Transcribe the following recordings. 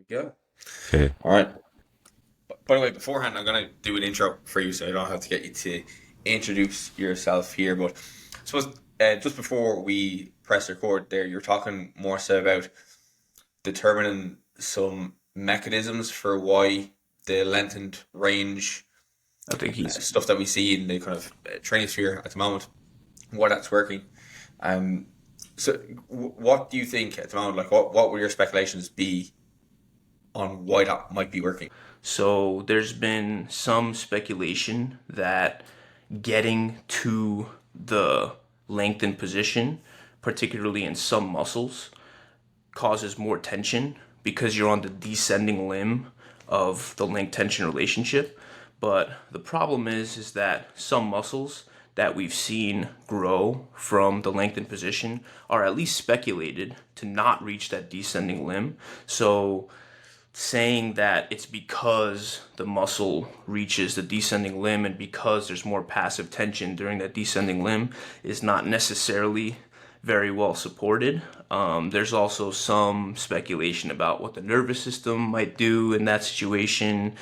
Go. Okay. All right. By the way, beforehand, I'm gonna do an intro for you, so I don't have to get you to introduce yourself here. But I suppose just before we press record, there you're talking more so about determining some mechanisms for why the lengthened range I think he's stuff that we see in the kind of training sphere at the moment, why that's working. Um, so, what do you think at the moment? Like, what would your speculations be on why that might be working? so there's been some speculation that getting to the lengthened position, particularly in some muscles, causes more tension because you're on the descending limb of the length tension relationship. But the problem is that some muscles that we've seen grow from the lengthened position are at least speculated to not reach that descending limb. So saying that it's because the muscle reaches the descending limb and because there's more passive tension during that descending limb is not necessarily very well supported. There's also some speculation about what the nervous system might do in that situation.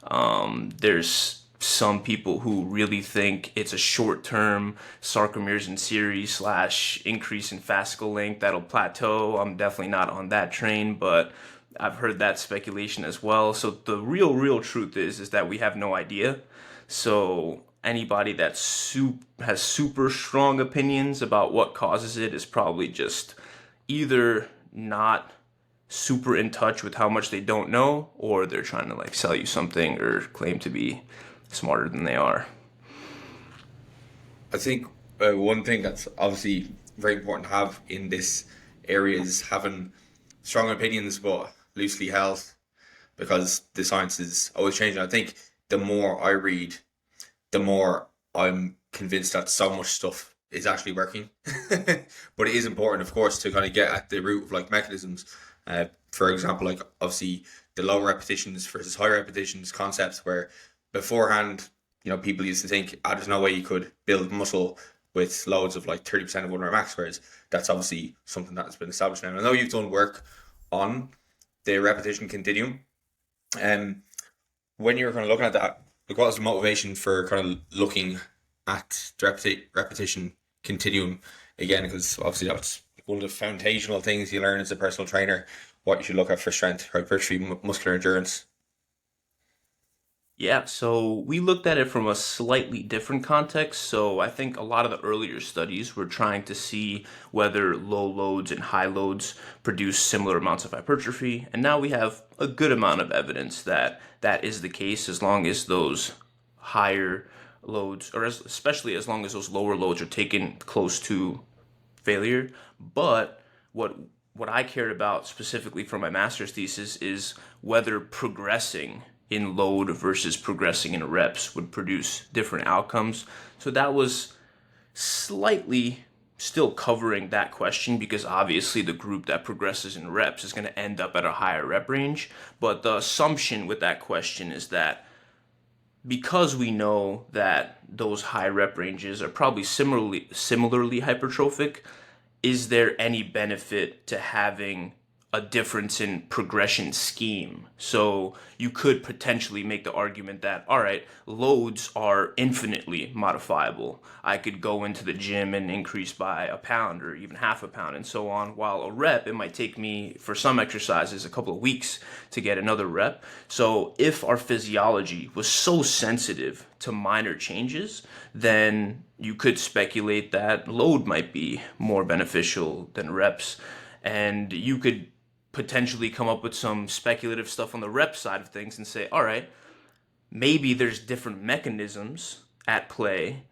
There's some people who really think it's a short-term sarcomeres in series slash increase in fascicle length that'll plateau. I'm definitely not on that train, but I've heard that speculation as well. So the real truth is that we have no idea. So anybody that has super strong opinions about what causes it is probably just either not super in touch with how much they don't know, or they're trying to like sell you something or claim to be smarter than they are. I think one thing that's obviously very important to have in this area is having strong opinions but loosely held because the science is always changing. I think the more I read, the more I'm convinced that so much stuff is actually working. But it is important, of course, to kind of get at the root of like mechanisms. For example, like obviously the low repetitions versus high repetitions concepts where beforehand, people used to think, there's no way you could build muscle with loads of like 30% of one rep max, whereas that's obviously something that's been established now. And I know you've done work on the repetition continuum. And when you're kind of looking at that, like what was the motivation for kind of looking at the repetition continuum again? Because obviously that's one of the foundational things you learn as a personal trainer, what you should look at for strength, hypertrophy, muscular endurance. Yeah, so we looked at it from a slightly different context. So I think a lot of the earlier studies were trying to see whether low loads and high loads produce similar amounts of hypertrophy. And now we have a good amount of evidence that that is the case as long as those higher loads, or especially as long as those lower loads are taken close to failure. But what what I cared about specifically for my master's thesis is whether progressing in load versus progressing in reps would produce different outcomes. So that was slightly still covering that question because obviously the group that progresses in reps is going to end up at a higher rep range. But the assumption with that question is that because we know that those high rep ranges are probably similarly hypertrophic, is there any benefit to having a difference in progression scheme? So you could potentially make the argument that, all right, loads are infinitely modifiable. I could go into the gym and increase by a pound or even half a pound and so on. While a rep, it might take me for some exercises a couple of weeks to get another rep. So if our physiology was so sensitive to minor changes, then you could speculate that load might be more beneficial than reps. And you could potentially come up with some speculative stuff on the rep side of things and say, all right, maybe there's different mechanisms at play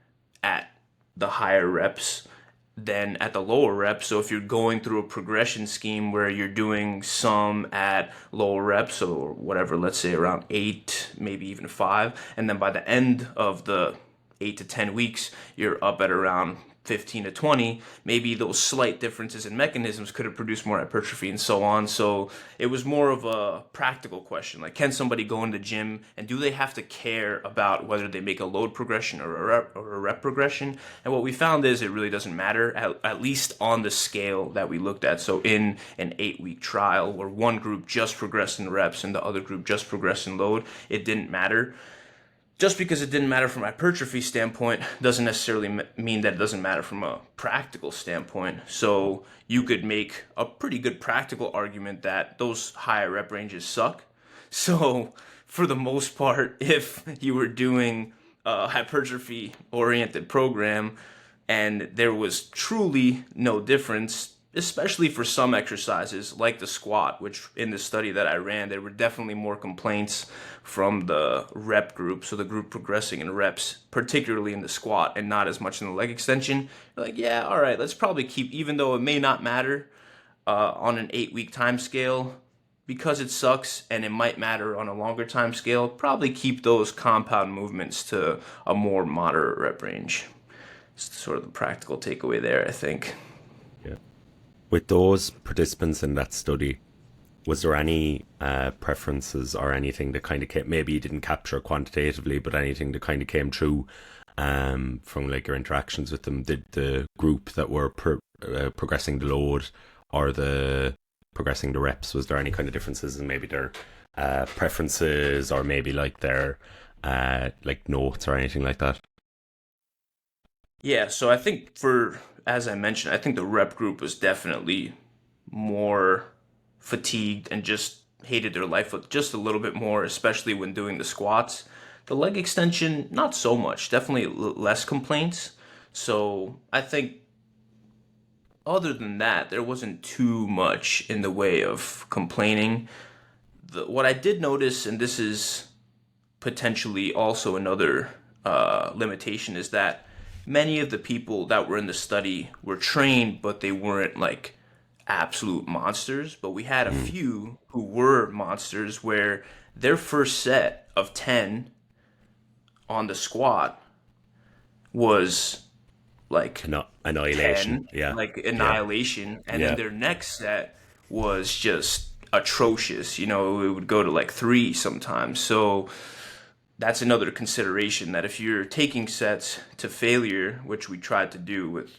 at the higher reps than at the lower reps. So if you're going through a progression scheme where you're doing some at lower reps or whatever, let's say around 8, maybe even 5, and then by the end of the 8 to 10 weeks, you're up at around 15 to 20, maybe those slight differences in mechanisms could have produced more hypertrophy and so on. So it was more of a practical question. Like, can somebody go in the gym and do they have to care about whether they make a load progression or a rep progression? And what we found is it really doesn't matter, at least on the scale that we looked at. So in an 8-week trial where one group just progressed in reps and the other group just progressed in load, it didn't matter. Just because it didn't matter from a hypertrophy standpoint doesn't necessarily mean that it doesn't matter from a practical standpoint. So you could make a pretty good practical argument that those higher rep ranges suck. So for the most part, if you were doing a hypertrophy oriented program and there was truly no difference, especially for some exercises like the squat, which in the study that I ran, there were definitely more complaints from the rep group, so the group progressing in reps, particularly in the squat and not as much in the leg extension. You're like, yeah, all right, let's probably keep, even though it may not matter on an 8-week time scale, because it sucks and it might matter on a longer time scale, probably keep those compound movements to a more moderate rep range. It's sort of the practical takeaway there, I think. Yeah. With those participants in that study, was there any preferences or anything that kind of came, maybe you didn't capture quantitatively, but anything that kind of came through from like your interactions with them? Did the group that were progressing the load or the progressing the reps, was there any kind of differences in maybe their preferences or maybe like their like notes or anything like that? Yeah, so I think as I mentioned, I think the rep group was definitely more fatigued and just hated their life just a little bit more, especially when doing the squats. The leg extension, not so much, definitely less complaints. So I think other than that, there wasn't too much in the way of complaining. What I did notice, and this is potentially also another limitation, is that many of the people that were in the study were trained, but they weren't like absolute monsters. But we had a few who were monsters where their first set of 10 on the squat was like annihilation. 10, Yeah. like Yeah. annihilation. And Yeah. then their next set was just atrocious. You know, it would go to like 3 sometimes. So that's another consideration, that if you're taking sets to failure, which we tried to do with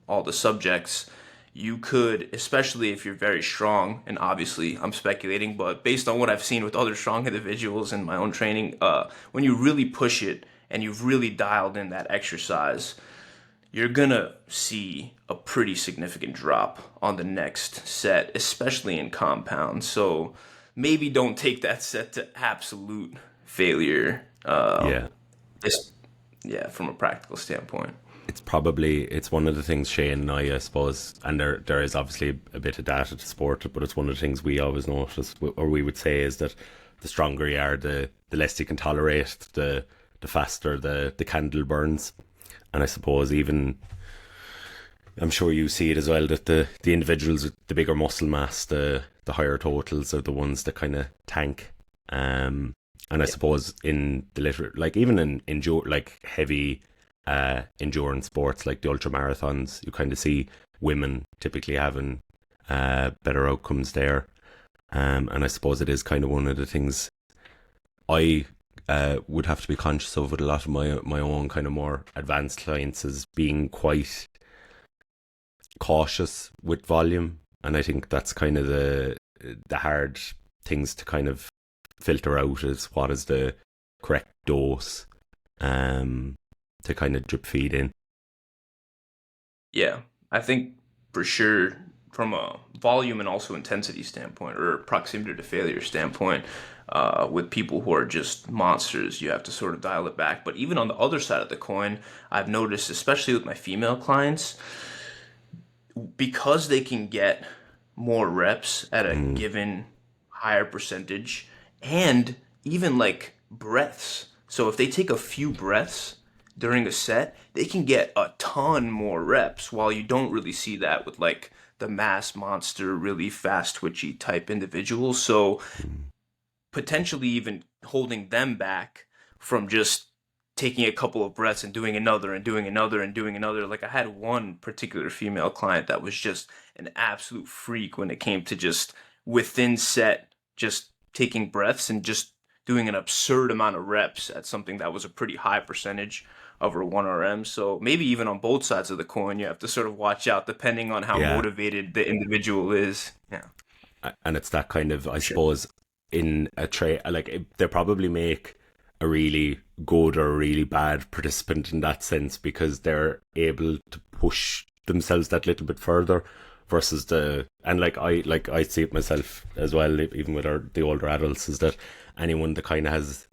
all the subjects, you could, especially if you're very strong, and obviously I'm speculating, but based on what I've seen with other strong individuals in my own training, when you really push it and you've really dialed in that exercise, you're gonna see a pretty significant drop on the next set, especially in compound. So maybe don't take that set to absolute failure. Yeah. From a practical standpoint. It's one of the things Shane and I suppose, and there is obviously a bit of data to support it, but it's one of the things we always notice, or we would say, is that the stronger you are, the less you can tolerate, the faster the candle burns. And I suppose even, I'm sure you see it as well, that the individuals with the bigger muscle mass, the higher totals are the ones that kind of tank. And I suppose in the like even in like heavy endurance sports like the ultra marathons, you kind of see women typically having better outcomes there. And I suppose it is kind of one of the things I would have to be conscious of with a lot of my own kind of more advanced clients, is being quite cautious with volume. And I think that's kind of the hard things to kind of filter out, is what is the correct dose to kind of drip feed in. Yeah, I think for sure from a volume and also intensity standpoint, or proximity to failure standpoint, with people who are just monsters, you have to sort of dial it back. But even on the other side of the coin, I've noticed, especially with my female clients, because they can get more reps at a given higher percentage, and even like breaths. So if they take a few breaths during a set, they can get a ton more reps, while you don't really see that with like the mass monster, really fast twitchy type individuals. So potentially even holding them back from just taking a couple of breaths and doing another and doing another and doing another. Like I had one particular female client that was just an absolute freak when it came to just within set, just taking breaths and just doing an absurd amount of reps at something that was a pretty high percentage of her 1RM. So maybe even on both sides of the coin, you have to sort of watch out depending on how Yeah. motivated the individual is. Yeah. And it's that kind of, I Sure. suppose, in a trade, like they probably make a really good or a really bad participant in that sense, because they're able to push themselves that little bit further versus and I see it myself as well, even with the older adults, is that anyone that kind of has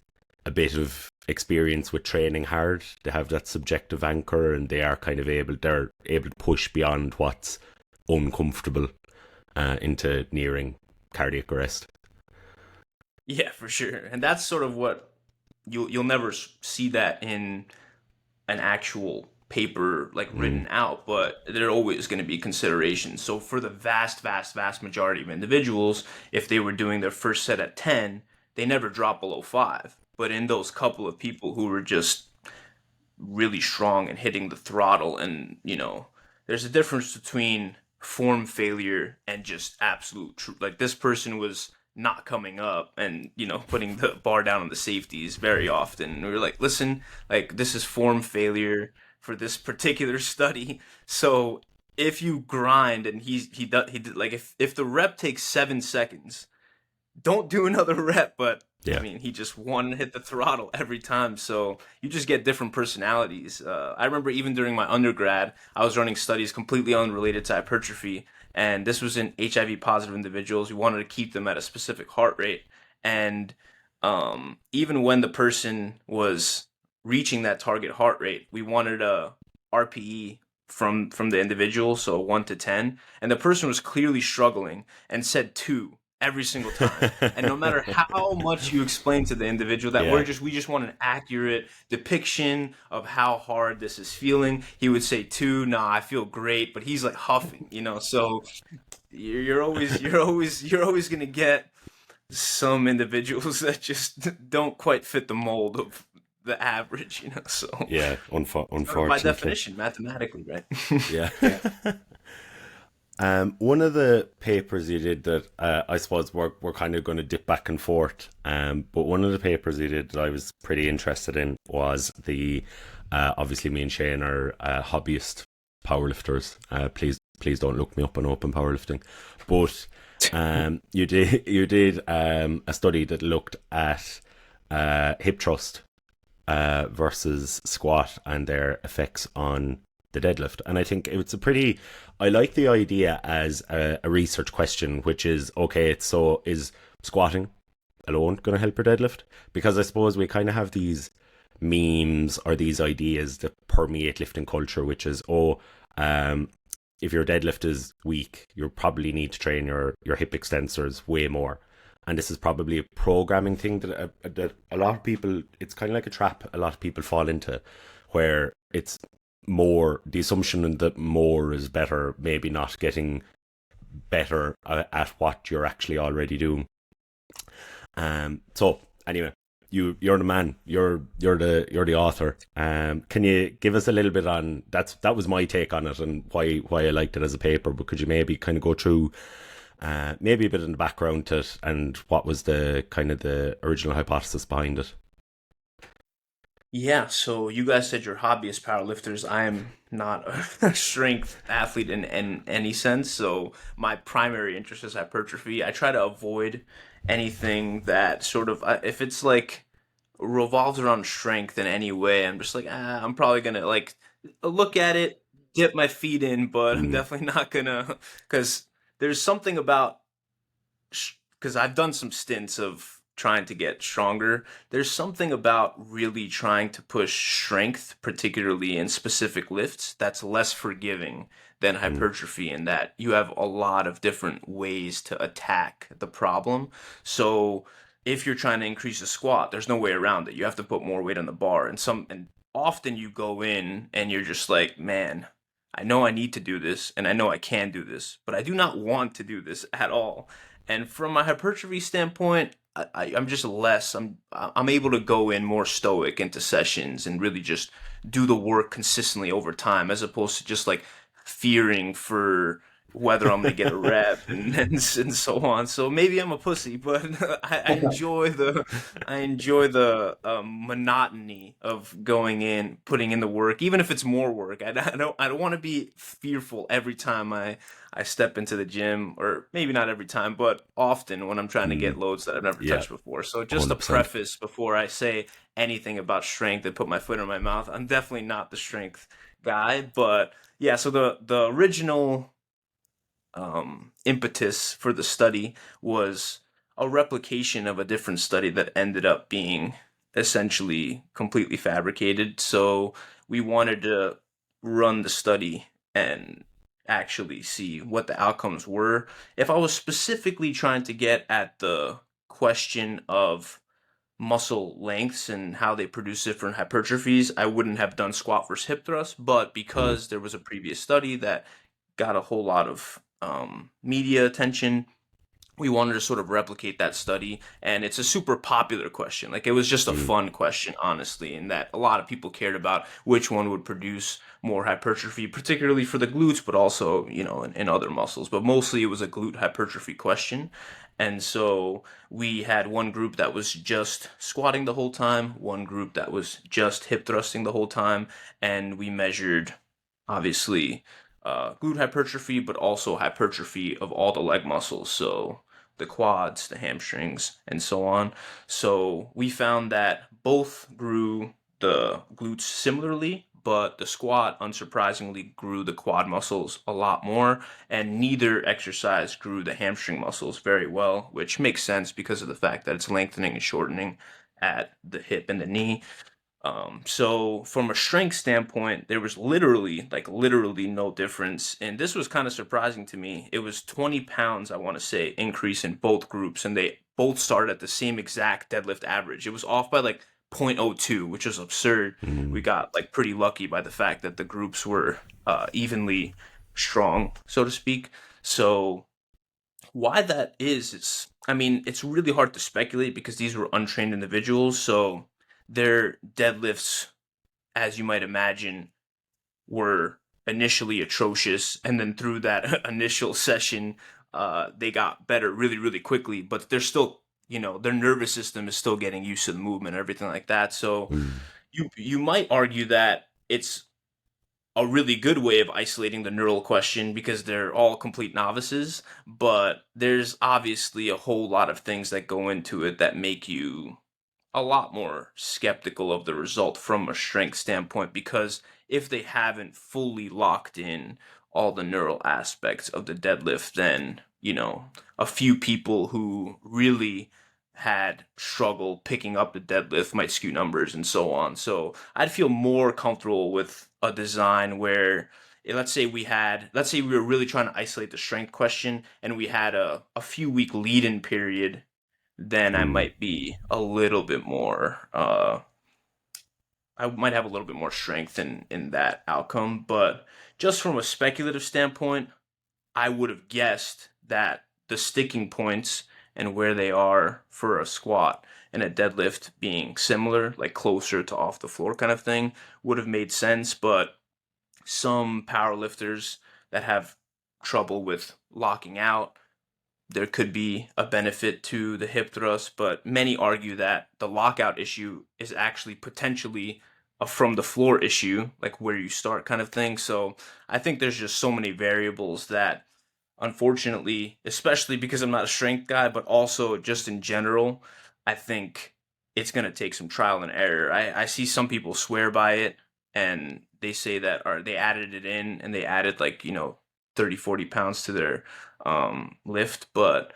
a bit of experience with training hard, they have that subjective anchor, and they're able to push beyond what's uncomfortable into nearing cardiac arrest. Yeah, for sure. And that's sort of what you'll never see that in an actual paper like written out, but there are always going to be considerations. So for the vast majority of individuals, if they were doing their first set at 10, they never drop below 5. But in those couple of people who were just really strong and hitting the throttle, and there's a difference between form failure and just absolute like this person was not coming up and putting the bar down on the safeties very often. We were like, listen, like this is form failure for this particular study. So if you grind and he did like, if the rep takes 7 seconds, don't do another rep. But Yeah. I mean, he just hit the throttle every time. So you just get different personalities. I remember even during my undergrad, I was running studies completely unrelated to hypertrophy. And this was in HIV positive individuals. We wanted to keep them at a specific heart rate. And even when the person was reaching that target heart rate, we wanted a RPE from the individual, so 1 to 10. And the person was clearly struggling and said 2 every single time. And no matter how much you explain to the individual that Yeah. we just want an accurate depiction of how hard this is feeling, he would say 2. Nah, I feel great, but he's like huffing, So you're always gonna get some individuals that just don't quite fit the mold of the average, So Yeah, unfortunately. by definition, mathematically, right? Yeah. One of the papers you did that I suppose we're kind of going to dip back and forth, but one of the papers you did that I was pretty interested in was the obviously me and Shane are hobbyist powerlifters. Please don't look me up on open powerlifting, but you did a study that looked at hip thrust versus squat and their effects on the deadlift. And I think I like the idea as a research question, which is, okay, so is squatting alone going to help your deadlift? Because I suppose we kind of have these memes or these ideas that permeate lifting culture, which is, if your deadlift is weak, you probably need to train your hip extensors way more. And this is probably a programming thing that a lot of people, it's kind of like a trap a lot of people fall into, where it's more, the assumption that more is better, maybe not getting better at what you're actually already doing. So anyway, you're the man, you're the author. Can you give us a little bit on that was my take on it and why I liked it as a paper, but could you maybe kind of go through maybe a bit in the background to it and what was the kind of the original hypothesis behind it? Yeah, so you guys said you're hobbyist powerlifters. I am not a strength athlete in any sense. So my primary interest is hypertrophy. I try to avoid anything that sort of, if it's like revolves around strength in any way, I'm just like, I'm probably gonna like look at it, dip my feet in, but I'm definitely not gonna, because there's something about, because I've done some stints of trying to get stronger. There's something about really trying to push strength, particularly in specific lifts, that's less forgiving than hypertrophy, in that you have a lot of different ways to attack the problem. So if you're trying to increase a squat, there's no way around it. You have to put more weight on the bar. And often you go in and you're just like, man, I know I need to do this and I know I can do this, but I do not want to do this at all. And from a hypertrophy standpoint, I'm just less. I'm able to go in more stoic into sessions and really just do the work consistently over time, as opposed to just like fearing for whether I'm gonna get a rep and so on. So maybe I'm a pussy, but I enjoy the monotony of going in, putting in the work, even if it's more work. I don't want to be fearful every time I step into the gym, or maybe not every time, but often when I'm trying to get loads that I've never Yeah, touched before. So just a 100%. preface before I say anything about strength and put my foot in my mouth, I'm definitely not the strength guy, but yeah. So the original impetus for the study was a replication of a different study that ended up being essentially completely fabricated. So we wanted to run the study and actually see what the outcomes were. If I was specifically trying to get at the question of muscle lengths and how they produce different hypertrophies, I wouldn't have done squat versus hip thrust. But Mm. because there was a previous study that got a whole lot of media attention, we wanted to sort of replicate that study. And it's a super popular question. Like, it was just a Mm. fun question, honestly, in that a lot of people cared about which one would produce more hypertrophy, particularly for the glutes, but also, in other muscles. But mostly it was a glute hypertrophy question. And so we had one group that was just squatting the whole time, one group that was just hip thrusting the whole time, and we measured, obviously, glute hypertrophy, but also hypertrophy of all the leg muscles. So the quads, the hamstrings, and so on. So we found that both grew the glutes similarly, but the squat, unsurprisingly, grew the quad muscles a lot more, and neither exercise grew the hamstring muscles very well, which makes sense because of the fact that it's lengthening and shortening at the hip and the knee. So from a strength standpoint, there was literally no difference. And this was kind of surprising to me. It was 20 pounds, I want to say, increase in both groups. And they both started at the same exact deadlift average. It was off by like 0.02, which is absurd. We Mm. got like pretty lucky by the fact that the groups were evenly strong, so to speak. So why that is, I mean, it's really hard to speculate because these were untrained individuals. So their deadlifts, as you might imagine, were initially atrocious, and then through that initial session, they got better really, really quickly. But they're still, their nervous system is still getting used to the movement and everything like that. So Mm. you might argue that it's a really good way of isolating the neural question because they're all complete novices, but there's obviously a whole lot of things that go into it that make you a lot more skeptical of the result from a strength standpoint, because if they haven't fully locked in all the neural aspects of the deadlift, then, a few people who really had struggle picking up the deadlift might skew numbers and so on. So I'd feel more comfortable with a design where, let's say we were really trying to isolate the strength question and we had a few week lead in period, then Mm. I might have a little bit more strength in that outcome. But just from a speculative standpoint, I would have guessed that the sticking points and where they are for a squat and a deadlift being similar, like closer to off the floor kind of thing, would have made sense. But some powerlifters that have trouble with locking out, there could be a benefit to the hip thrust, but many argue that the lockout issue is actually potentially a from the floor issue, like where you start kind of thing. So I think there's just so many variables that, unfortunately, especially because I'm not a strength guy, but also just in general, I think it's going to take some trial and error. I see some people swear by it and they say that, or they added it in and they added like, 30, 40 pounds to their lift, but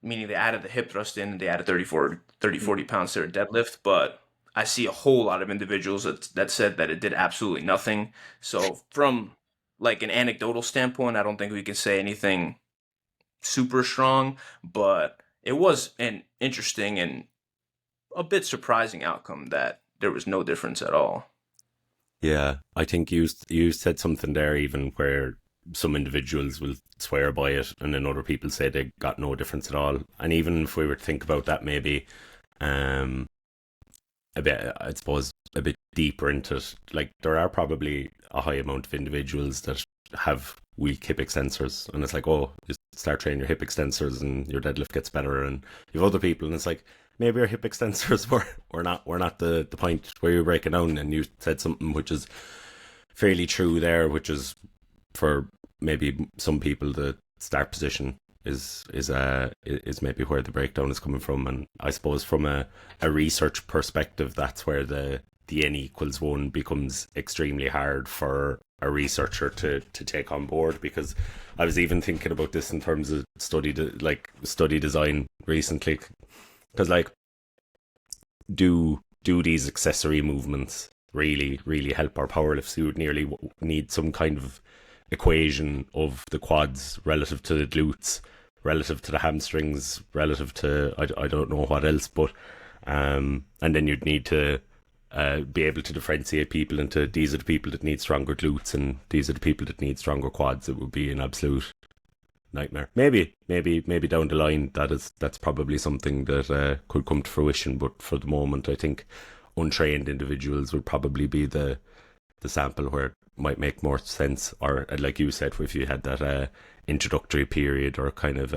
meaning they added the hip thrust in and they added 40 pounds to their deadlift. But I see a whole lot of individuals that said that it did absolutely nothing. So from like an anecdotal standpoint, I don't think we can say anything super strong, but it was an interesting and a bit surprising outcome that there was no difference at all. Yeah, I think you said something there even where some individuals will swear by it, and then other people say they got no difference at all. And even if we were to think about that, maybe a bit, I suppose, a bit deeper into it, like there are probably a high amount of individuals that have weak hip extensors, and it's like, oh, just start training your hip extensors and your deadlift gets better. And you have other people, and it's like, maybe your hip extensors were not the point where you break it down. And you said something which is fairly true there, which is for maybe some people the start position is maybe where the breakdown is coming from. And I suppose from a research perspective, that's where the n equals 1 becomes extremely hard for a researcher to take on board. Because I was even thinking about this in terms of study design recently, because like do these accessory movements really help our powerlifts? You would nearly need some kind of equation of the quads relative to the glutes, relative to the hamstrings, relative to I don't know what else, but and then you'd need to be able to differentiate people into these are the people that need stronger glutes and these are the people that need stronger quads. It would be an absolute nightmare. Maybe down the line that's probably something that could come to fruition, but for the moment I think untrained individuals would probably be the sample where it might make more sense. Or like you said, if you had that introductory period or kind of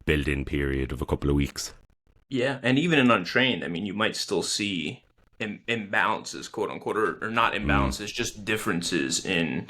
build-in period of a couple of weeks. Yeah, and even in untrained, I mean, you might still see imbalances, quote unquote, or not imbalances, just differences in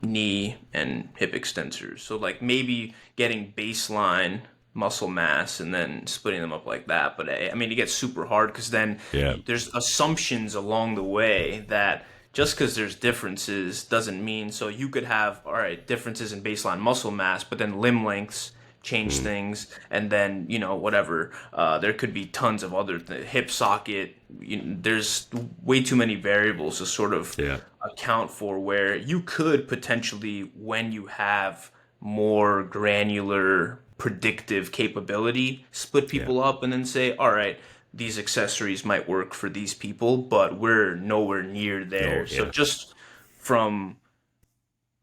knee and hip extensors. So like maybe getting baseline muscle mass and then splitting them up like that. But I mean, it gets super hard because then there's assumptions along the way that just because there's differences doesn't mean, so you could have, all right, differences in baseline muscle mass, but then limb lengths change things, and then, you know, whatever, there could be tons of other hip socket, there's way too many variables to sort of account for, where you could potentially, when you have more granular predictive capability, split people up and then say, all right, these accessories might work for these people, but we're nowhere near there. So just from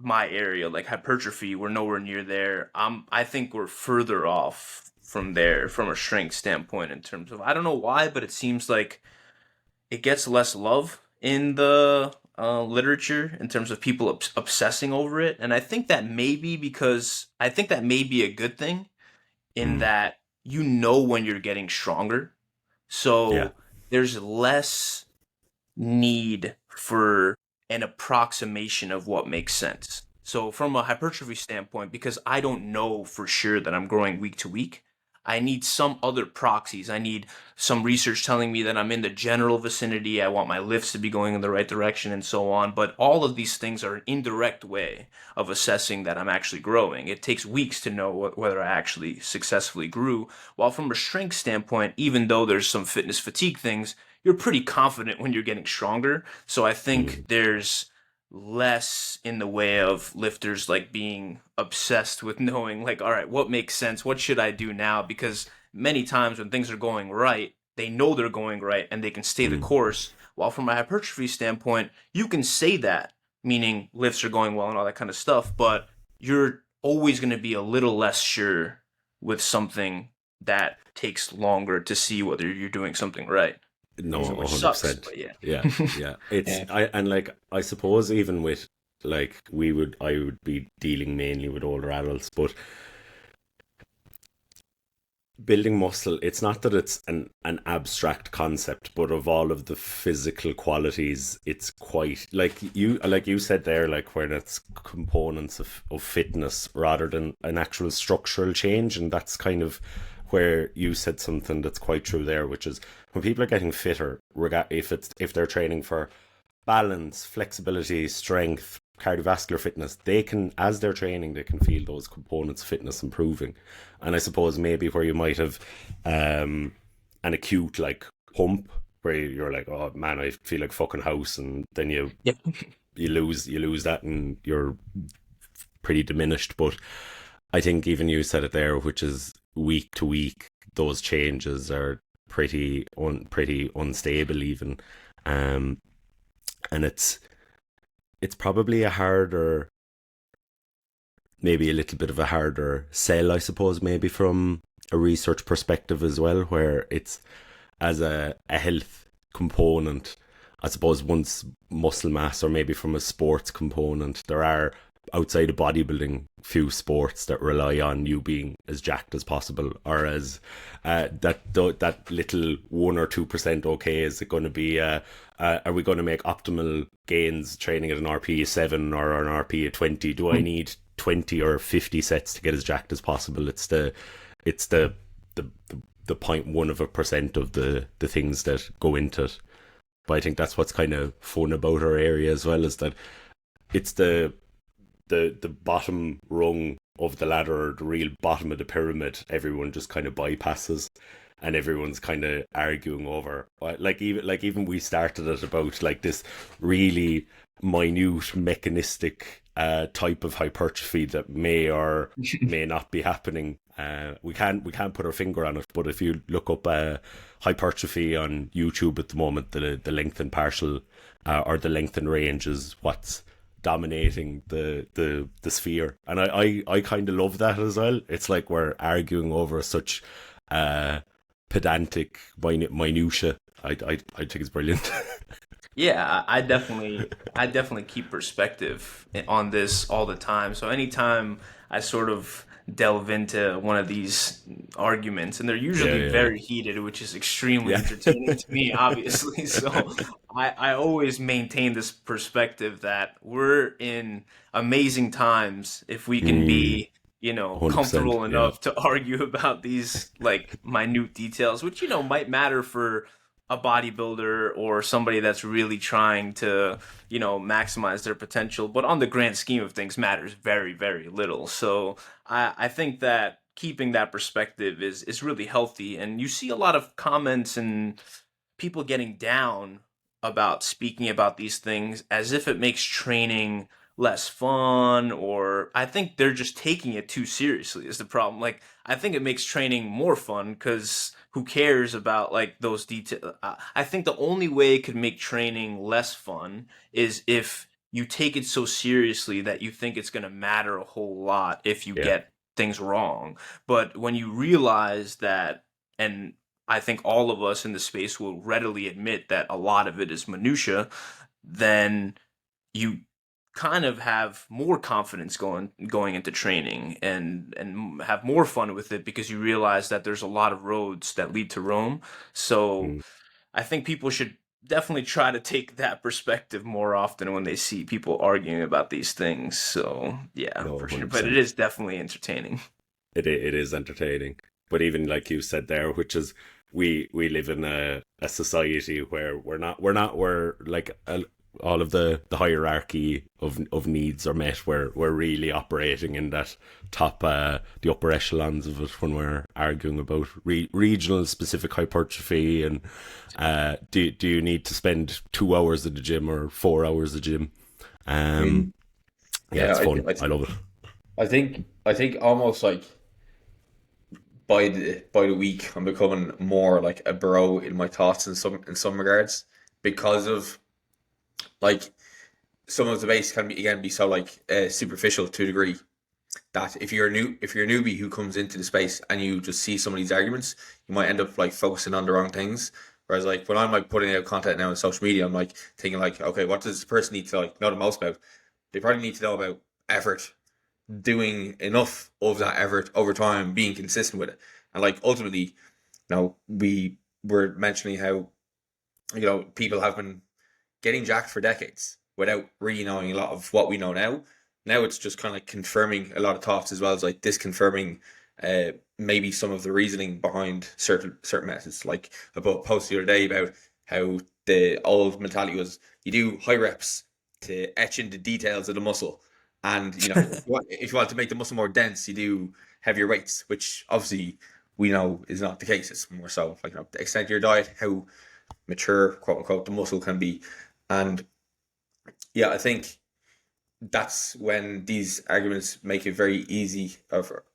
my area, like hypertrophy, we're nowhere near there. I think we're further off from there from a strength standpoint in terms of, I don't know why, but it seems like it gets less love in the literature in terms of people obsessing over it. And I think that may be because I think that may be a good thing in that you know when you're getting stronger. So there's less need for an approximation of what makes sense. So from a hypertrophy standpoint, because I don't know for sure that I'm growing week to week, I need some other proxies. I need some research telling me that I'm in the general vicinity. I want my lifts to be going in the right direction and so on. But all of these things are an indirect way of assessing that I'm actually growing. It takes weeks to know whether I actually successfully grew. While from a strength standpoint, even though there's some fitness fatigue things, you're pretty confident when you're getting stronger. So I think there's less in the way of lifters like being obsessed with knowing, like, all right, what makes sense? What should I do now? Because many times when things are going right, they know they're going right and they can stay the course. While from a hypertrophy standpoint, you can say that, meaning lifts are going well and all that kind of stuff, but you're always going to be a little less sure with something that takes longer to see whether you're doing something right. No, Which 100%. sucks, but yeah. It's I suppose even with like I would be dealing mainly with older adults, but building muscle, it's not that it's an abstract concept, but of all of the physical qualities, it's quite like you said there, like where that's components of fitness rather than an actual structural change. And that's kind of where you said something that's quite true there, which is when people are getting fitter, if they're training for balance, flexibility, strength, cardiovascular fitness, they can, as they're training, they can feel those components of fitness improving. And I suppose maybe where you might have an acute like hump where you're like, oh man, I feel like fucking house, and then you lose that and you're pretty diminished. But I think even you said it there, which is week to week, those changes are pretty unstable even, and it's it's probably a harder, maybe a little bit of a harder sell, I suppose, maybe from a research perspective as well, where it's as a health component. I suppose once muscle mass, or maybe from a sports component, there are, outside of bodybuilding, few sports that rely on you being as jacked as possible, or as that little 1 or 2% okay. Is it going to be are we going to make optimal gains training at an RP 7 or an RP at 20? Do I need 20 or 50 sets to get as jacked as possible? It's the 0.1% of the things that go into it. But I think that's what's kind of fun about our area as well, is that it's the bottom rung of the ladder, or the real bottom of the pyramid, everyone just kind of bypasses, and everyone's kind of arguing over. Even we started it about like this really minute mechanistic type of hypertrophy that may or may not be happening. We can't put our finger on it, but if you look up hypertrophy on YouTube at the moment, the lengthened partial or the lengthened range is what's dominating the sphere, and I kind of love that as well. It's like we're arguing over such pedantic minutia. I think it's brilliant. Yeah, I definitely keep perspective on this all the time. So anytime I sort of delve into one of these arguments, and they're usually very heated, which is extremely entertaining to me, obviously. So I always maintain this perspective that we're in amazing times if we can be, 100%, comfortable enough to argue about these like minute details, which, might matter for a bodybuilder or somebody that's really trying to, maximize their potential, but on the grand scheme of things matters very, very little. So I think that keeping that perspective is really healthy. And you see a lot of comments and people getting down about speaking about these things as if it makes training less fun, or I think they're just taking it too seriously is the problem. Like, I think it makes training more fun because who cares about like those details? I think the only way it could make training less fun is if you take it so seriously that you think it's going to matter a whole lot if you get things wrong. But when you realize that, and I think all of us in the space will readily admit that a lot of it is minutia, then you kind of have more confidence going into training and have more fun with it, because you realize that there's a lot of roads that lead to Rome. So I think people should definitely try to take that perspective more often when they see people arguing about these things. So yeah, No, for sure. 100%. But it is definitely entertaining. It is entertaining, but even like you said there, which is we live in a society where we're like all of the hierarchy of needs are met. We're really operating in that top the upper echelons of it when we're arguing about regional specific hypertrophy, and do you need to spend 2 hours at the gym or 4 hours at the gym? It's fun. I love it. I think almost like by the week I'm becoming more like a bro in my thoughts in some regards, because of like some of the debates can be so like superficial to a degree, that if you're a newbie who comes into the space and you just see some of these arguments, you might end up like focusing on the wrong things. Whereas like when I'm like putting out content now on social media, I'm like thinking like, okay, what does this person need to like know the most about? They probably need to know about effort, doing enough of that effort over time, being consistent with it. And like ultimately, we were mentioning how, people have been getting jacked for decades without really knowing a lot of what we know now. Now it's just kind of like confirming a lot of thoughts, as well as like disconfirming maybe some of the reasoning behind certain methods. Like I put a post the other day about how the old mentality was you do high reps to etch into details of the muscle, and if you want to make the muscle more dense, you do heavier weights, which obviously we know is not the case. It's more so like the extent of your diet, how mature, quote unquote, the muscle can be. And yeah, I think that's when these arguments make it very easy.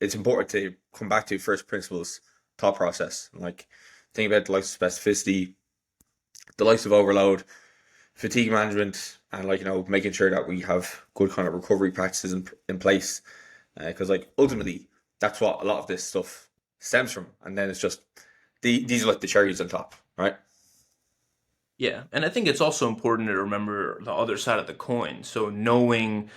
It's important to come back to first principles thought process. Like think about the likes of specificity, the likes of overload, fatigue management, and like, making sure that we have good kind of recovery practices in place, because like ultimately that's what a lot of this stuff stems from, and then it's just these are like the cherries on top, right? Yeah, and I think it's also important to remember the other side of the coin. So knowing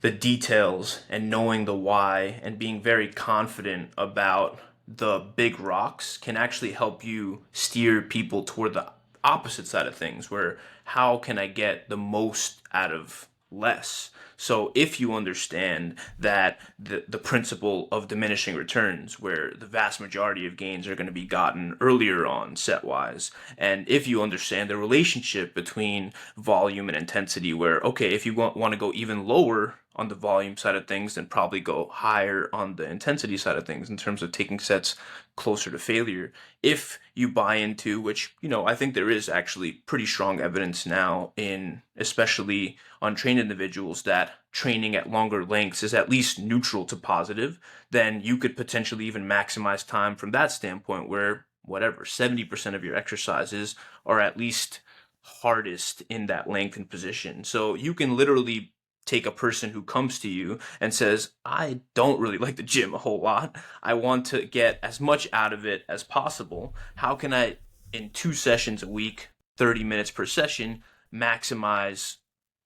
the details and knowing the why and being very confident about the big rocks can actually help you steer people toward the opposite side of things, where how can I get the most out of less? So if you understand that the principle of diminishing returns, where the vast majority of gains are going to be gotten earlier on set wise, and if you understand the relationship between volume and intensity, where, okay, if you want to go even lower on the volume side of things, then probably go higher on the intensity side of things in terms of taking sets closer to failure. If you buy into, which, I think there is actually pretty strong evidence now in especially untrained individuals, that training at longer lengths is at least neutral to positive, then you could potentially even maximize time from that standpoint, where whatever 70% of your exercises are at least hardest in that lengthened position. So you can literally take a person who comes to you and says, I don't really like the gym a whole lot. I want to get as much out of it as possible. How can I, in 2 sessions a week, 30 minutes per session, maximize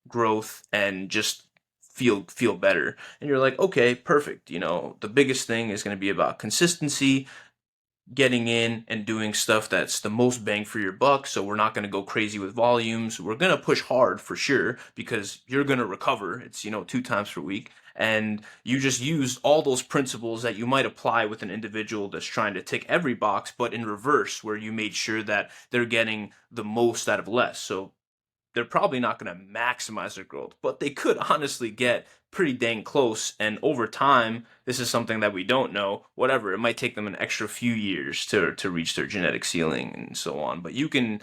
growth and just feel better? And you're like, okay, perfect. The biggest thing is going to be about consistency, getting in and doing stuff that's the most bang for your buck. So we're not going to go crazy with volumes. We're going to push hard for sure, because you're going to recover. It's, 2 times per week. And you just use all those principles that you might apply with an individual that's trying to tick every box, but in reverse, where you made sure that they're getting the most out of less. So they're probably not going to maximize their growth, but they could honestly get pretty dang close. And over time, this is something that we don't know. Whatever, it might take them an extra few years to reach their genetic ceiling and so on. But you can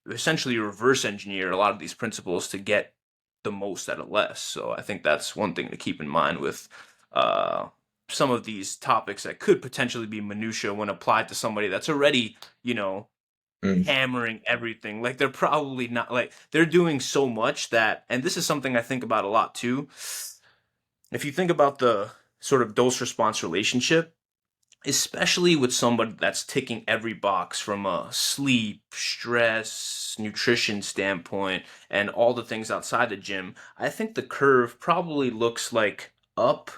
essentially reverse engineer a lot of these principles to get the most out of less. So I think that's one thing to keep in mind with some of these topics that could potentially be minutia when applied to somebody that's already, hammering everything. Like, they're probably not, like, they're doing so much that, and this is something I think about a lot too. If you think about the sort of dose response relationship, especially with somebody that's ticking every box from a sleep, stress, nutrition standpoint, and all the things outside the gym, I think the curve probably looks like up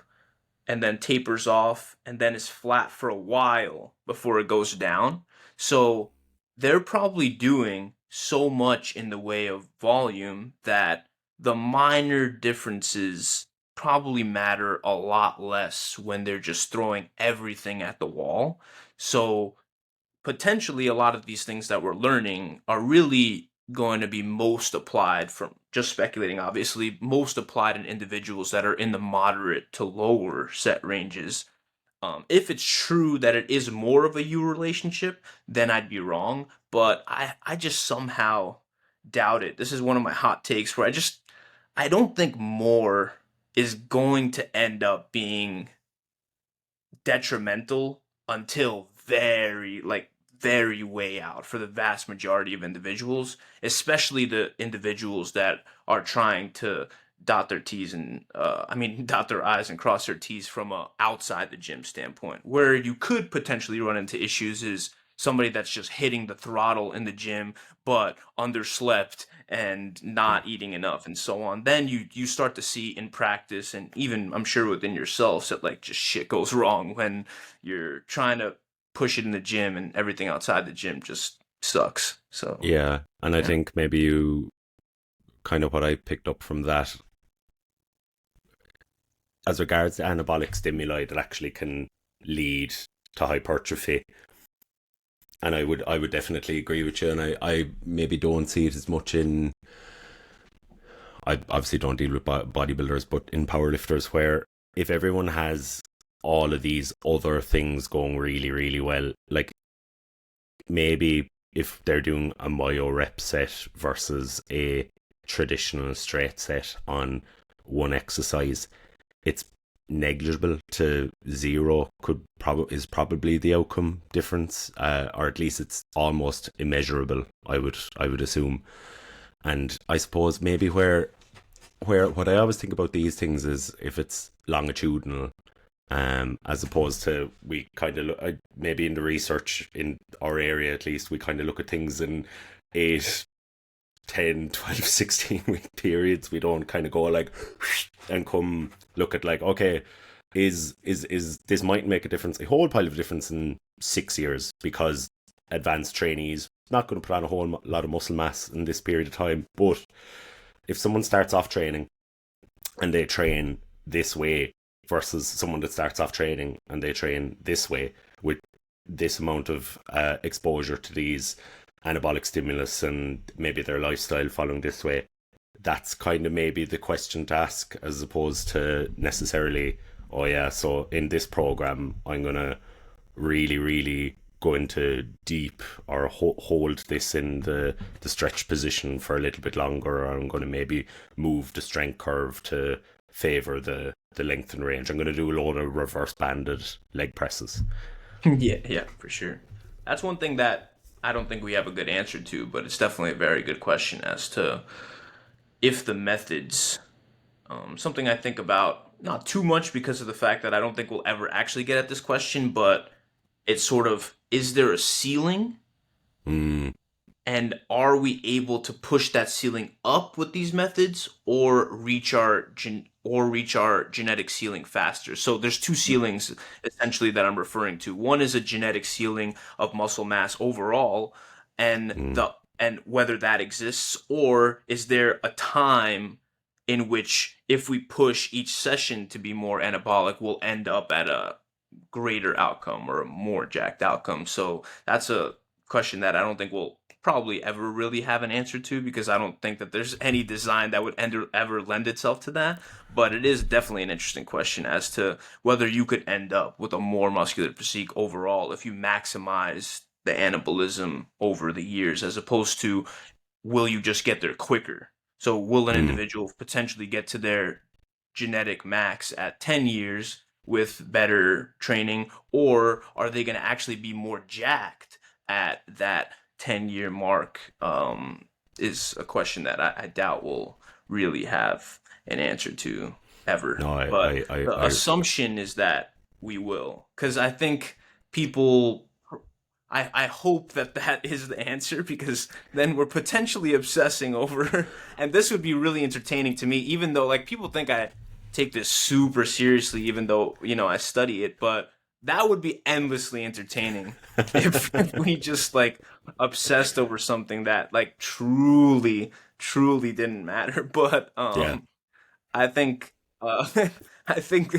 and then tapers off and then is flat for a while before it goes down. So they're probably doing so much in the way of volume that the minor differences probably matter a lot less when they're just throwing everything at the wall. So potentially a lot of these things that we're learning are really going to be most applied, from just speculating, obviously, most applied in individuals that are in the moderate to lower set ranges. If it's true that it is more of a U relationship, then I'd be wrong. But I just somehow doubt it. This is one of my hot takes, where I don't think more is going to end up being detrimental until very way out for the vast majority of individuals, especially the individuals that are trying to dot their T's and dot their I's and cross their T's from a outside the gym standpoint. Where you could potentially run into issues is somebody that's just hitting the throttle in the gym but underslept and not eating enough and so on. Then you start to see in practice, and even I'm sure within yourselves, that like just shit goes wrong when you're trying to push it in the gym and everything outside the gym just sucks. So Yeah, and I think maybe you kind of what I picked up from that, as regards to anabolic stimuli that actually can lead to hypertrophy. And I would definitely agree with you, and I maybe don't see it as much in, I obviously don't deal with bodybuilders, but in powerlifters, where if everyone has all of these other things going really, really well, like maybe if they're doing a myo rep set versus a traditional straight set on one exercise, it's negligible to zero is probably the outcome difference, or at least it's almost immeasurable, I would assume. And I suppose maybe where where what I always think about these things is if it's longitudinal, as opposed to we kind of look, maybe in the research in our area at least, we kind of look at things in 8, 10, 12, 16 week periods. We don't kind of go like and come look at like, okay, is this might make a difference, a whole pile of difference in 6 years, because advanced trainees not going to put on a whole lot of muscle mass in this period of time. But if someone starts off training and they train this way versus someone that starts off training and they train this way with this amount of exposure to these anabolic stimulus and maybe their lifestyle following this way, that's kind of maybe the question to ask, as opposed to necessarily, oh yeah, so in this program I'm going to really go into deep or hold this in the stretch position for a little bit longer, or I'm going to maybe move the strength curve to favor the lengthened range. I'm going to do a load of reverse banded leg presses. Yeah, for sure. That's one thing that I don't think we have a good answer to, but it's definitely a very good question as to if the methods, something I think about not too much because of the fact that I don't think we'll ever actually get at this question, but it's sort of, is there a ceiling? And are we able to push that ceiling up with these methods, or reach our genetic ceiling faster? So there's two ceilings essentially that I'm referring to. One is a genetic ceiling of muscle mass overall, and whether that exists, or is there a time in which if we push each session to be more anabolic, we'll end up at a greater outcome or a more jacked outcome. So that's a question that I don't think we'll probably ever really have an answer to, because I don't think that there's any design that would ever lend itself to that. But it is definitely an interesting question as to whether you could end up with a more muscular physique overall if you maximize the anabolism over the years, as opposed to will you just get there quicker? So will an individual potentially get to their genetic max at 10 years with better training, or are they going to actually be more jacked at that 10-year mark? Is a question that I doubt we'll really have an answer to ever. No, but the assumption is that we will, because I think people, I hope that is the answer, because then we're potentially obsessing over, and this would be really entertaining to me, even though like people think I take this super seriously, even though, I study it, but that would be endlessly entertaining if we just like obsessed over something that like truly didn't matter. But I think I think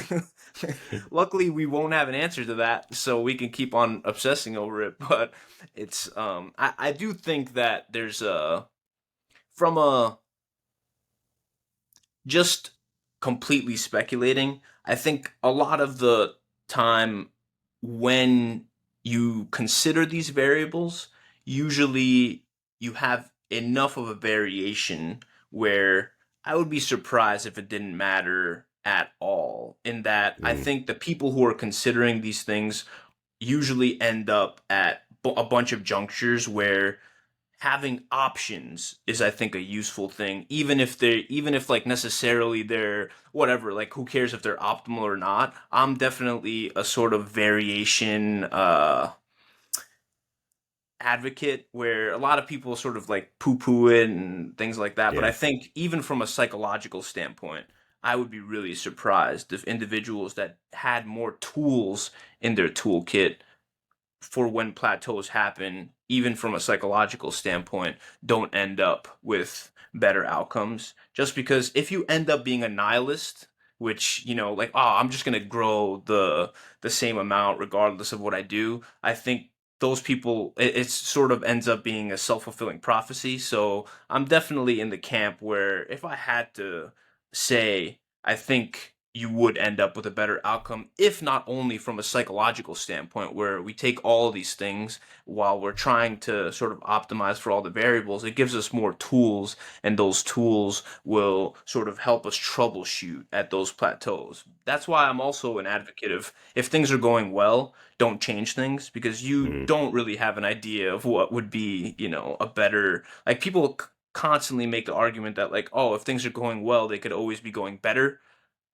luckily we won't have an answer to that, so we can keep on obsessing over it. But it's I do think that there's from a just completely speculating, I think a lot of the time when you consider these variables, usually you have enough of a variation where I would be surprised if it didn't matter at all. In that, I think the people who are considering these things usually end up at a bunch of junctures where having options is, I think, a useful thing, even if like necessarily they're whatever, like who cares if they're optimal or not. I'm definitely a sort of variation advocate, where a lot of people sort of like poo-poo it and things like that. But I think even from a psychological standpoint, I would be really surprised if individuals that had more tools in their toolkit for when plateaus happen, even from a psychological standpoint, don't end up with better outcomes. Just because if you end up being a nihilist, which, like, oh, I'm just going to grow the same amount regardless of what I do, I think those people, it sort of ends up being a self-fulfilling prophecy. So I'm definitely in the camp where if I had to say, I think you would end up with a better outcome, if not only from a psychological standpoint, where we take all these things while we're trying to sort of optimize for all the variables, it gives us more tools, and those tools will sort of help us troubleshoot at those plateaus. That's why I'm also an advocate of, if things are going well, don't change things, because you don't really have an idea of what would be, a better, like people constantly make the argument that like, oh, if things are going well, they could always be going better.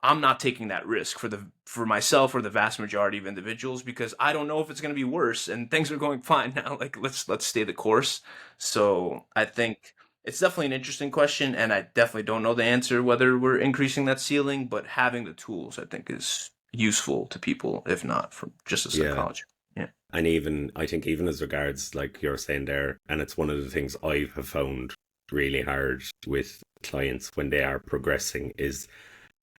I'm not taking that risk for myself or the vast majority of individuals, because I don't know if it's going to be worse, and things are going fine now. Like, let's stay the course. So I think it's definitely an interesting question, and I definitely don't know the answer whether we're increasing that ceiling, but having the tools I think is useful to people, if not from just a Yeah. psychologist. Yeah. And even, I think, even as regards, like you're saying there, and it's one of the things I have found really hard with clients when they are progressing is,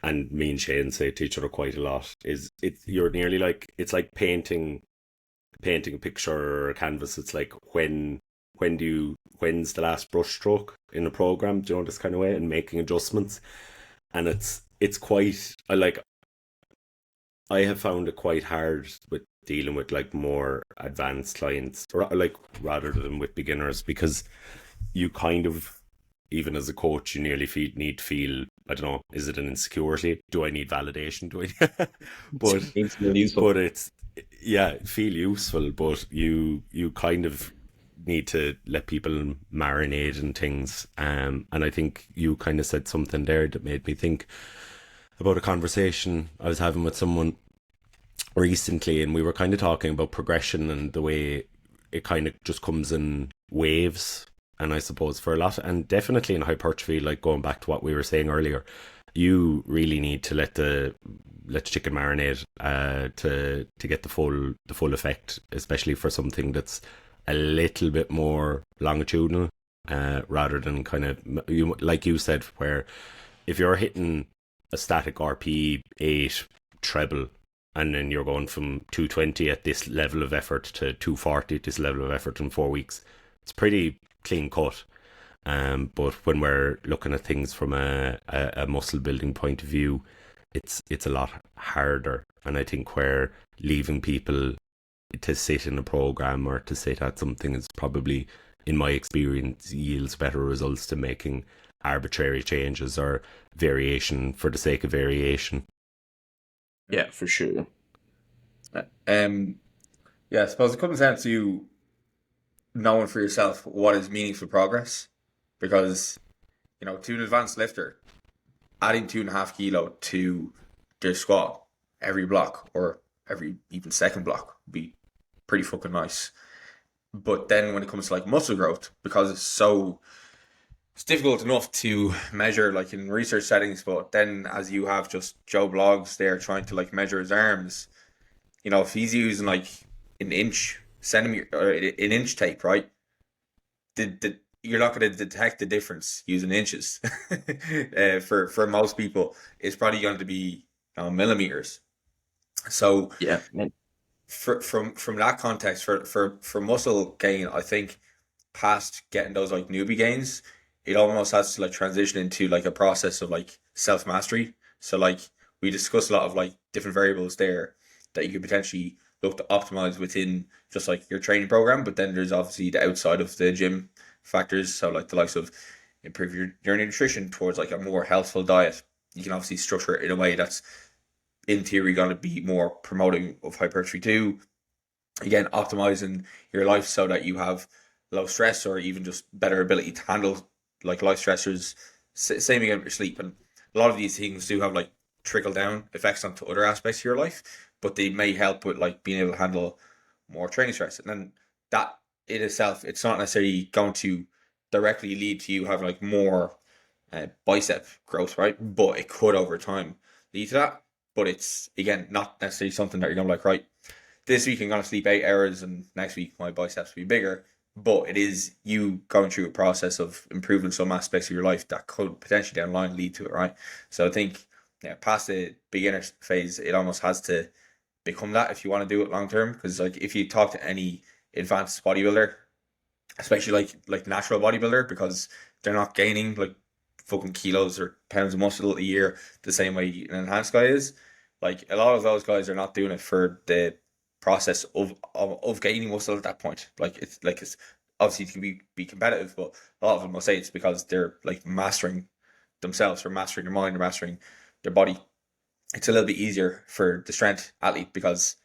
and me and Shane say to each other quite a lot, is you're nearly like, it's like painting a picture or a canvas. It's like when's the last brush stroke in a program, do you know, this kind of way, and making adjustments. And it's quite, I have found it quite hard with dealing with like more advanced clients, or like rather than with beginners, because you kind of, even as a coach, you nearly need to feel, I don't know, is it an insecurity? Do I need validation? Do I? but it's, yeah, feel useful, but you kind of need to let people marinate and things. And I think you kind of said something there that made me think about a conversation I was having with someone recently, and we were kind of talking about progression and the way it kind of just comes in waves. And I suppose for a lot, and definitely in hypertrophy, like going back to what we were saying earlier, you really need to let the chicken marinate to get the full effect, especially for something that's a little bit more longitudinal, rather than kind of, you like you said, where if you're hitting a static RP 8 treble, and then you're going from 220 at this level of effort to 240 at this level of effort in 4 weeks, it's pretty clean cut. But when we're looking at things from a muscle building point of view, it's a lot harder. And I think where leaving people to sit in a program or to sit at something is probably, in my experience, yields better results than making arbitrary changes or variation for the sake of variation. Yeah, for sure. Yeah, I suppose it comes down to knowing for yourself what is meaningful progress, because to an advanced lifter, adding 2.5 kilo to their squat every block or every even second block would be pretty fucking nice. But then when it comes to like muscle growth, because it's difficult enough to measure like in research settings, but then as you have just Joe Blogs there trying to like measure his arms, if he's using like an inch centimeter or an inch tape, right? You're not going to detect the difference using inches. For most people, it's probably going to be millimeters. So Yeah. from that context, for muscle gain, I think past getting those like newbie gains, it almost has to like transition into like a process of like self mastery. So like we discussed a lot of like different variables there that you could potentially look to optimize within just like your training program, but then there's obviously the outside of the gym factors. So like the likes of improve your nutrition towards like a more healthful diet. You can obviously structure it in a way that's in theory going to be more promoting of hypertrophy too. Again, optimizing your life so that you have low stress or even just better ability to handle like life stressors. Same again with your sleep, and a lot of these things do have like trickle down effects onto other aspects of your life, but they may help with like being able to handle more training stress. And then that in itself, it's not necessarily going to directly lead to you having like more bicep growth, right? But it could over time lead to that. But it's again not necessarily something that you're gonna like, right, this week I'm gonna sleep 8 hours and next week my biceps will be bigger. But it is you going through a process of improving some aspects of your life that could potentially down the line lead to it, right? So I think past the beginner phase, it almost has to become that if you want to do it long term. Because like if you talk to any advanced bodybuilder, especially like natural bodybuilder, because they're not gaining like fucking kilos or pounds of muscle a year the same way an enhanced guy is. Like a lot of those guys are not doing it for the process of gaining muscle at that point. Like it's obviously it can be competitive, but a lot of them will say it's because they're like mastering themselves or mastering their mind or mastering their body. It's a little bit easier for the strength athlete because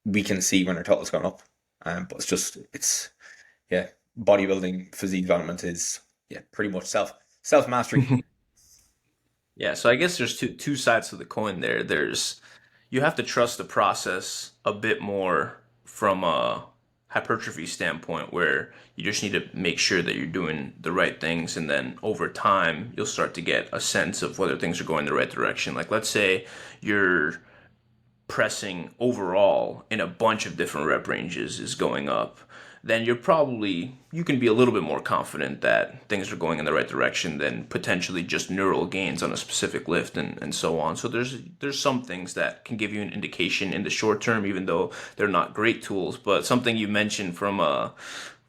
we can see when their total's gone up. But it's bodybuilding physique development is yeah, pretty much self mastery. Yeah, so I guess there's two sides to the coin there. There's you have to trust the process a bit more from a hypertrophy standpoint, where you just need to make sure that you're doing the right things, and then over time you'll start to get a sense of whether things are going the right direction. Like let's say you're pressing overall in a bunch of different rep ranges is going up, then you can be a little bit more confident that things are going in the right direction than potentially just neural gains on a specific lift and so on. So there's some things that can give you an indication in the short term, even though they're not great tools. But something you mentioned from a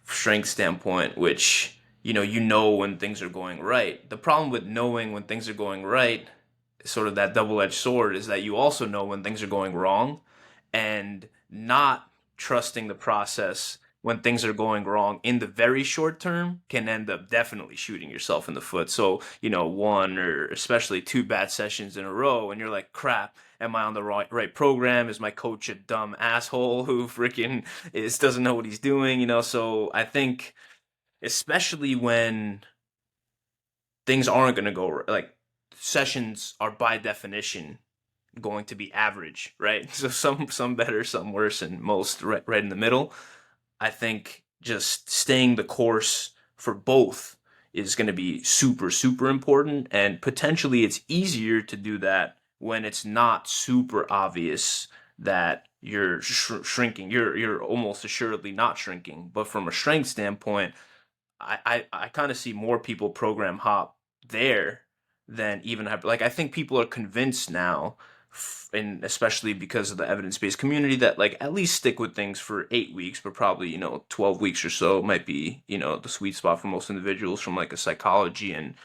strength standpoint, which you know when things are going right. The problem with knowing when things are going right, sort of that double-edged sword, is that you also know when things are going wrong, and not trusting the process when things are going wrong in the very short term can end up definitely shooting yourself in the foot. So, one or especially two bad sessions in a row, and you're like, crap, am I on the right program? Is my coach a dumb asshole who freaking doesn't know what he's doing? So I think, especially when things aren't going to go like sessions are by definition going to be average, right? So some better, some worse, and most right in the middle. I think just staying the course for both is going to be super, super important. And potentially it's easier to do that when it's not super obvious that you're shrinking. You're almost assuredly not shrinking. But from a strength standpoint, I kind of see more people program hop there than even like I think people are convinced now, and especially because of the evidence-based community, that like at least stick with things for 8 weeks, but probably 12 weeks or so might be the sweet spot for most individuals from like a psychology and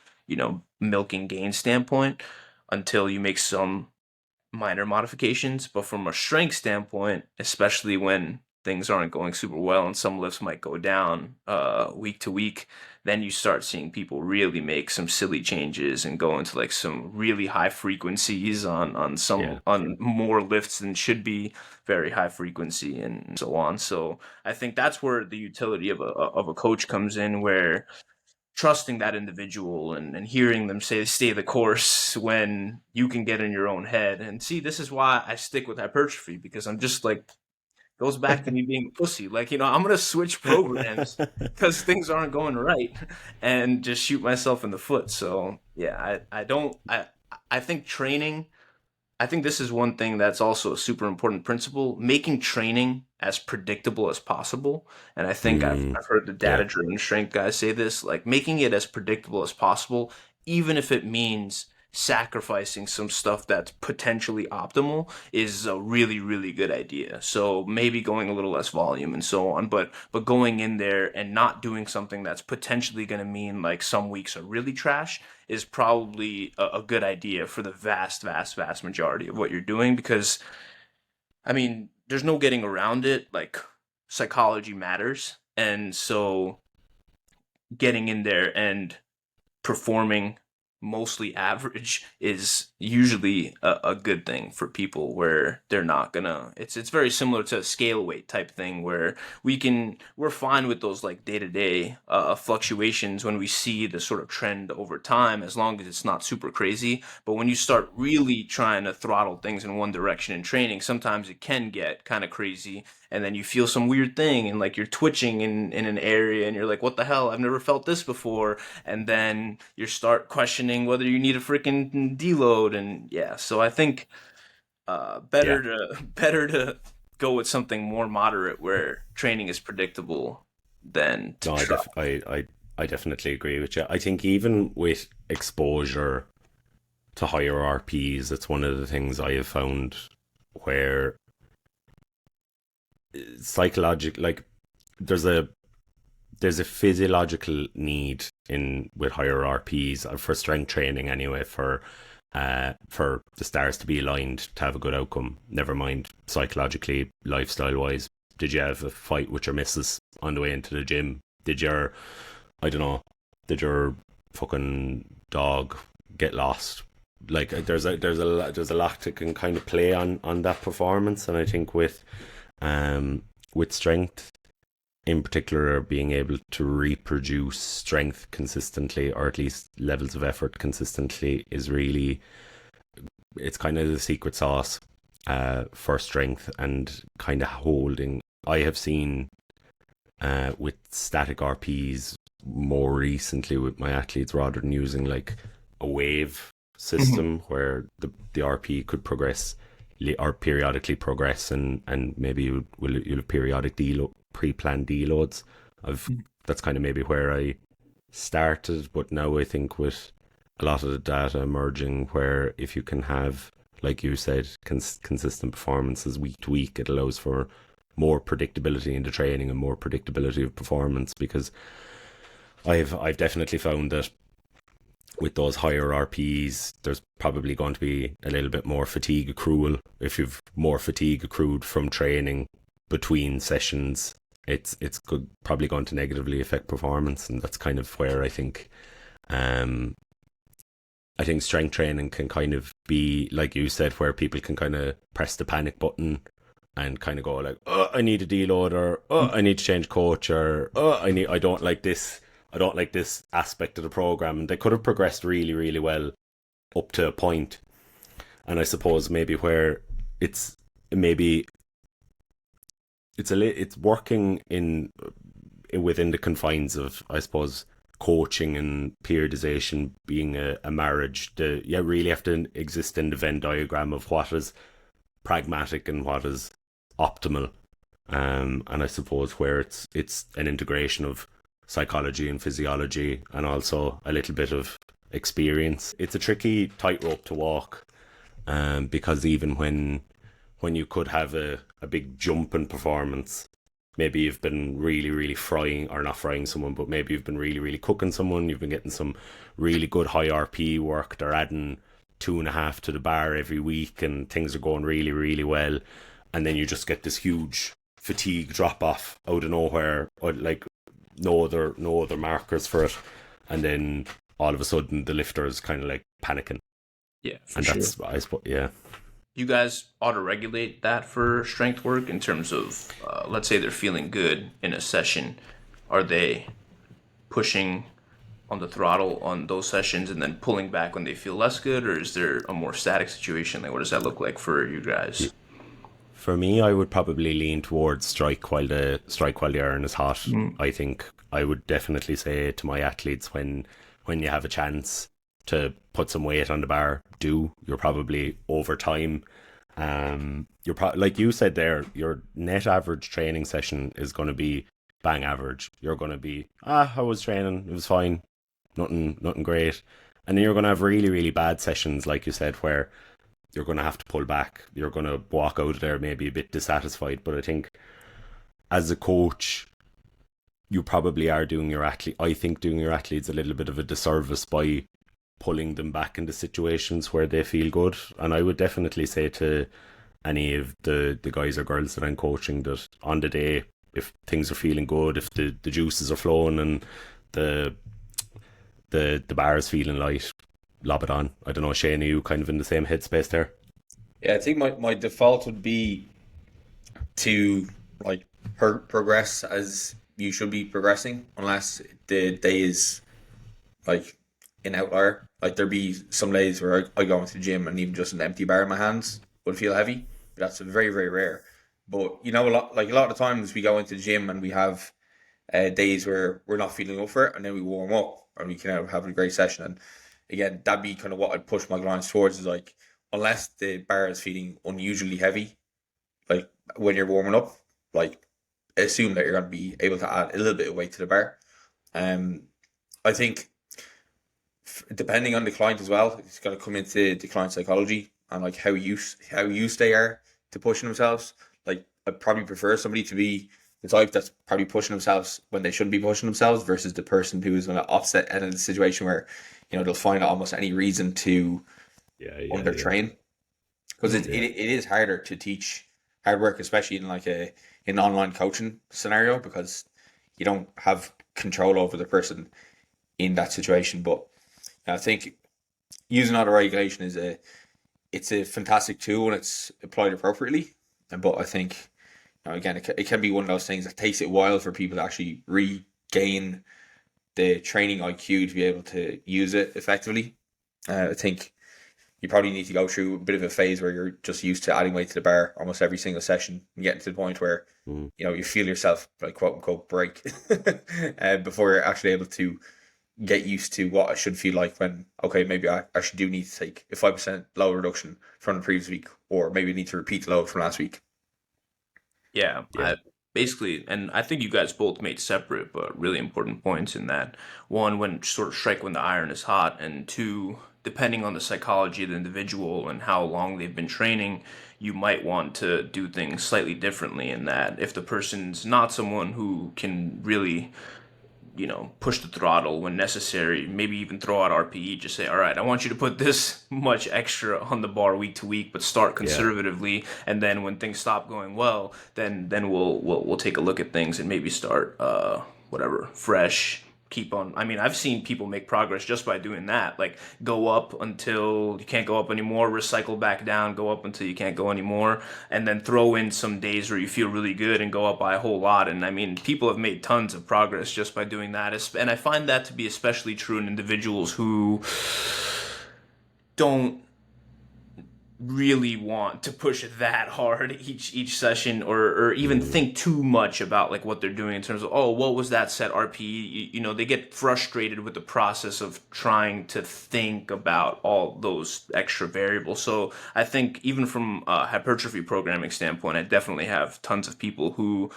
milking gain standpoint, until you make some minor modifications. But from a strength standpoint, especially when things aren't going super well and some lifts might go down week to week, then you start seeing people really make some silly changes and go into like some really high frequencies on more lifts than should be very high frequency and so on. So I think that's where the utility of a coach comes in, where trusting that individual and hearing them say stay the course when you can get in your own head. And see, this is why I stick with hypertrophy, because I'm just like, goes back to me being a pussy. Like, I'm gonna switch programs because things aren't going right, and just shoot myself in the foot. So yeah, I think training, I think this is one thing that's also a super important principle: making training as predictable as possible. And I think I've heard the Yeah. data-driven strength guys say this, like making it as predictable as possible, even if it means sacrificing some stuff that's potentially optimal, is a really, really good idea. So maybe going a little less volume and so on, but going in there and not doing something that's potentially going to mean like some weeks are really trash is probably a good idea for the vast, vast, vast majority of what you're doing. Because I mean, there's no getting around it. Like, psychology matters. And so getting in there and performing mostly average is usually a good thing for people, where they're not gonna, it's very similar to a scale weight type thing, where we're fine with those like day-to-day fluctuations when we see the sort of trend over time, as long as it's not super crazy. But when you start really trying to throttle things in one direction in training, sometimes it can get kind of crazy, and then you feel some weird thing and like you're twitching in an area, and you're like, what the hell, I've never felt this before. And then you start questioning whether you need a freaking deload. And yeah, so I think Yeah. better to go with something more moderate where training is predictable than to No, try. I definitely agree with you. I think even with exposure to higher RPs, it's one of the things I have found where psychological, like there's a physiological need in with higher RPs for strength training anyway, for the stars to be aligned to have a good outcome. Never mind psychologically, lifestyle wise. Did you have a fight with your missus on the way into the gym? Did your, I don't know, did your fucking dog get lost? Like there's a lot that can kind of play on that performance. And I think with strength, in particular being able to reproduce strength consistently, or at least levels of effort consistently, is really, it's kind of the secret sauce for strength and kind of holding. I have seen with static RPs more recently with my athletes, rather than using like a wave system where the RP could progress or periodically progress, and maybe you'll have periodic pre-planned deloads. That's kind of maybe where I started, but now I think with a lot of the data emerging, where if you can have, like you said, consistent performances week to week, it allows for more predictability in the training and more predictability of performance. Because I've definitely found that with those higher RPs, there's probably going to be a little bit more fatigue accrual. If you've more fatigue accrued from training between sessions, it's probably going to negatively affect performance. And that's kind of where I think strength training can kind of be, like you said, where people can kind of press the panic button and kind of go like, oh, I need a deload, or oh, I need to change coach, or oh, I don't like this aspect of the program. And they could have progressed really, really well up to a point. And I suppose maybe where it's working within the confines of, I suppose, coaching and periodization being a marriage. You really have to exist in the Venn diagram of what is pragmatic and what is optimal. And I suppose where it's an integration of psychology and physiology, and also a little bit of experience. It's a tricky tightrope to walk, because even when you could have a big jump in performance, maybe you've been really, really not frying someone, but maybe you've been really, really cooking someone. You've been getting some really good high RP work. They're adding 2.5 to the bar every week, and things are going really, really well. And then you just get this huge fatigue drop off out of nowhere, or like no other markers for it, and then all of a sudden the lifter is kind of like panicking. Yeah, and sure. That's, I suppose, yeah. You guys auto-regulate that for strength work in terms of, let's say they're feeling good in a session. Are they pushing on the throttle on those sessions and then pulling back when they feel less good, or is there a more static situation? Like, what does that look like for you guys? For me, I would probably lean towards strike while the iron is hot. I think I would definitely say to my athletes, when you have a chance to put some weight on the bar, you're probably over time. Like you said there, your net average training session is going to be bang average. You're going to be, I was training, it was fine, nothing great. And then you're going to have really, really bad sessions, like you said, where you're going to have to pull back. You're going to walk out of there maybe a bit dissatisfied. But I think as a coach, you probably are doing your athletes a little bit of a disservice by pulling them back into situations where they feel good. And I would definitely say to any of the guys or girls that I'm coaching that on the day, if things are feeling good, if the juices are flowing and the bar is feeling light, lob it on. I don't know, Shane, are you kind of in the same headspace there? Yeah, I think my default would be to like progress as you should be progressing, unless the day is like an outlier. Like there'd be some days where I go into the gym and even just an empty bar in my hands would feel heavy. That's very, very rare. But a lot of times we go into the gym and we have days where we're not feeling up for it, and then we warm up and we can have a great session. And again, that'd be kind of what I'd push my clients towards, is like, unless the bar is feeling unusually heavy, like when you're warming up, like assume that you're going to be able to add a little bit of weight to the bar. I think depending on the client as well, it's going to come into the client psychology and like how used they are to pushing themselves. Like I'd probably prefer somebody to be the type that's probably pushing themselves when they shouldn't be pushing themselves, versus the person who is going to offset in a situation where they'll find almost any reason to undertrain. Because it is harder to teach hard work, especially in like an online coaching scenario, because you don't have control over the person in that situation. But I think using auto-regulation it's a fantastic tool when it's applied appropriately. But I think Now, again, it can be one of those things that takes it a while for people to actually regain the training IQ to be able to use it effectively. I think you probably need to go through a bit of a phase where you're just used to adding weight to the bar almost every single session and getting to the point where you feel yourself like quote unquote break before you're actually able to get used to what I should feel like when, okay, maybe I actually do need to take a 5% load reduction from the previous week, or maybe need to repeat the load from last week. Yeah, basically, and I think you guys both made separate but really important points in that. One, when sort of strike when the iron is hot, and two, depending on the psychology of the individual and how long they've been training, you might want to do things slightly differently in that. If the person's not someone who can really push the throttle when necessary, maybe even throw out RPE, just say, all right, I want you to put this much extra on the bar week to week, but start conservatively. And then when things stop going well, then we'll take a look at things and maybe start, fresh. Keep on. I mean, I've seen people make progress just by doing that. Like go up until you can't go up anymore, recycle back down, go up until you can't go anymore, and then throw in some days where you feel really good and go up by a whole lot. And I mean, people have made tons of progress just by doing that. And I find that to be especially true in individuals who don't really want to push that hard each session, or even think too much about like what they're doing in terms of, oh, what was that set RPE. They get frustrated with the process of trying to think about all those extra variables. So I think even from a hypertrophy programming standpoint, I definitely have tons of people who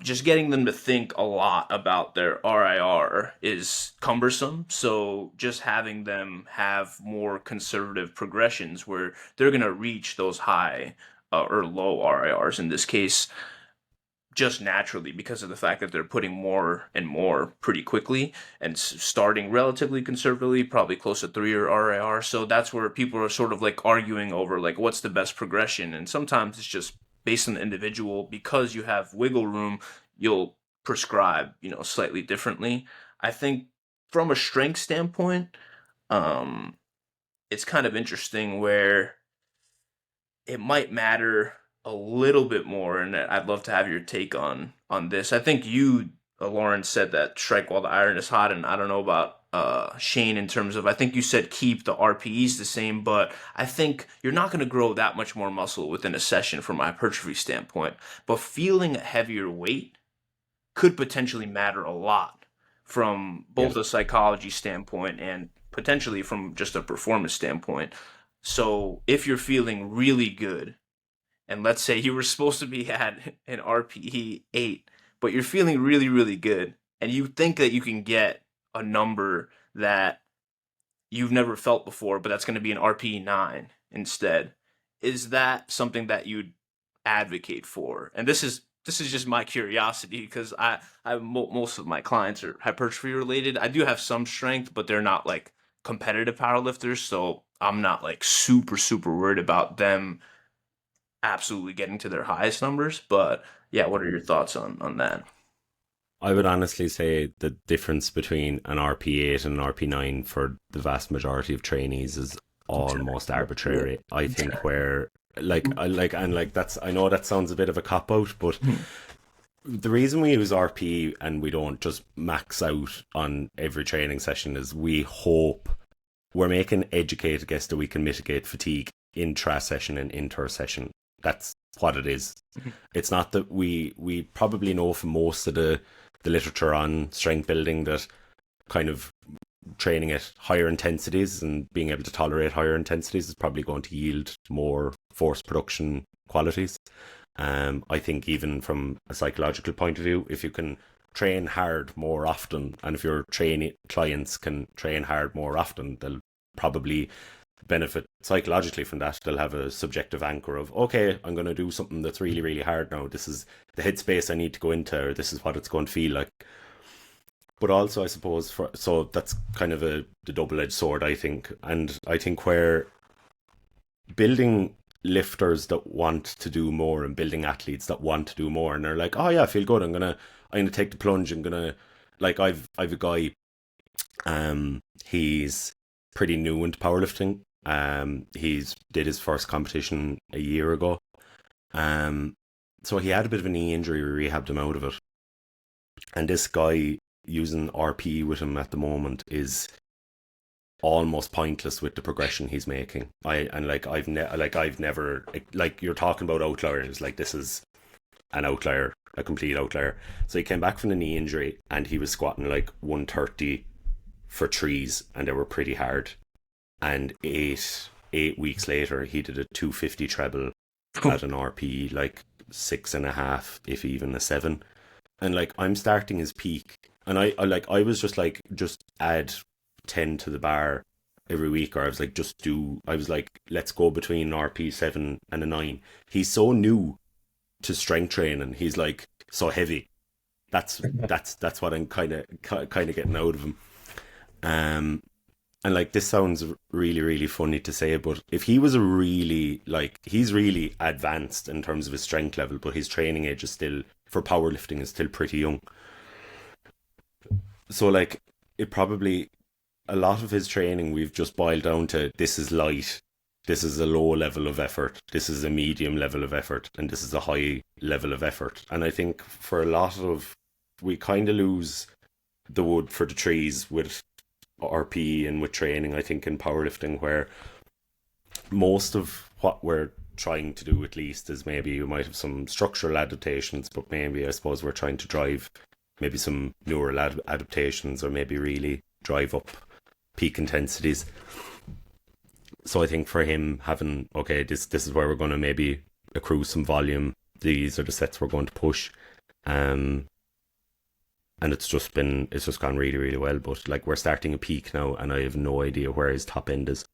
just getting them to think a lot about their RIR is cumbersome. So just having them have more conservative progressions where they're going to reach those high or low RIRs in this case just naturally, because of the fact that they're putting more and more pretty quickly and starting relatively conservatively, probably close to 3-year RIR. So that's where people are sort of like arguing over like what's the best progression. And sometimes it's just based on the individual. Because you have wiggle room, you'll prescribe, slightly differently. I think from a strength standpoint, it's kind of interesting where it might matter a little bit more, and I'd love to have your take on this. I think you, Lauren, said that strike while the iron is hot, and I don't know about Shane in terms of, I think you said keep the RPEs the same, but I think you're not going to grow that much more muscle within a session from a hypertrophy standpoint. But feeling a heavier weight could potentially matter a lot from both a psychology standpoint and potentially from just a performance standpoint. So if you're feeling really good, and let's say you were supposed to be at an RPE 8, but you're feeling really, really good, and you think that you can get a number that you've never felt before, but that's going to be an RPE 9 instead. Is that something that you'd advocate for? And this is just my curiosity, because most of my clients are hypertrophy related. I do have some strength, but they're not like competitive powerlifters, so I'm not like super, super worried about them absolutely getting to their highest numbers. But yeah, what are your thoughts on that? I would honestly say the difference between an RP8 and an RP9 for the vast majority of trainees is almost arbitrary. I think where that's, I know that sounds a bit of a cop out, but the reason we use RP and we don't just max out on every training session is we hope we're making educated guess that we can mitigate fatigue intra-session and inter-session. That's what it is. It's not that we probably know from most of the literature on strength building that kind of training at higher intensities and being able to tolerate higher intensities is probably going to yield more force production qualities. I think even from a psychological point of view, if you can train hard more often, and if your training clients can train hard more often, they'll probably benefit psychologically from that. They'll have a subjective anchor of, okay, I'm going to do something that's really, really hard now. This is the headspace I need to go into, or this is what it's going to feel like. But also, I suppose, so that's kind of the double-edged sword, I think. And I think where building lifters that want to do more and building athletes that want to do more, and they're like, oh yeah, I feel good, I'm gonna take the plunge, I'm gonna, like, I've a guy, he's pretty new into powerlifting. He's did his first competition a year ago. so he had a bit of a knee injury, we rehabbed him out of it. And this guy using RP with him at the moment is almost pointless with the progression he's making. I've never you're talking about outliers, like this is an outlier, a complete outlier. So he came back from the knee injury and he was squatting like 130 for threes, and they were pretty hard. And 8 weeks later he did a 250 treble at an RP like 6.5, if even a 7. And like I'm starting his peak, and I was just like, just add 10 to the bar every week, or I was like, let's go between RP 7 and a 9. He's so new to strength training, he's like so heavy. That's what I'm kind of getting out of him. And like, this sounds really, really funny to say, but if he was he's really advanced in terms of his strength level, but his training age is still, for powerlifting, is still pretty young. So like, it probably, a lot of his training we've just boiled down to, this is light, this is a low level of effort, this is a medium level of effort, and this is a high level of effort. And I think for a lot of, we kind of lose the wood for the trees with RP and with training, I think, in powerlifting, where most of what we're trying to do, at least, is maybe you might have some structural adaptations, but maybe I suppose we're trying to drive maybe some neural adaptations, or maybe really drive up peak intensities. So I think for him, having, okay, this is where we're going to maybe accrue some volume, these are the sets we're going to push, and it's just gone really, really well. But like, we're starting a peak now, and I have no idea where his top end is.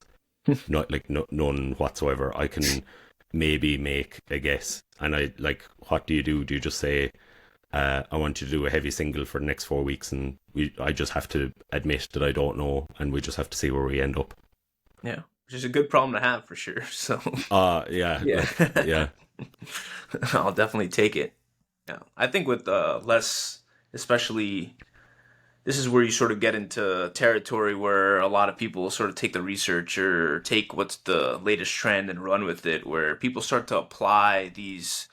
None whatsoever. I can maybe make a guess, and I like, what do? Do you just say, I want you to do a heavy single for the next 4 weeks, and I just have to admit that I don't know, and we just have to see where we end up? Yeah, which is a good problem to have for sure. So yeah. I'll definitely take it. Yeah, I think with less, especially, this is where you sort of get into territory where a lot of people sort of take the research or take what's the latest trend and run with it, where people start to apply these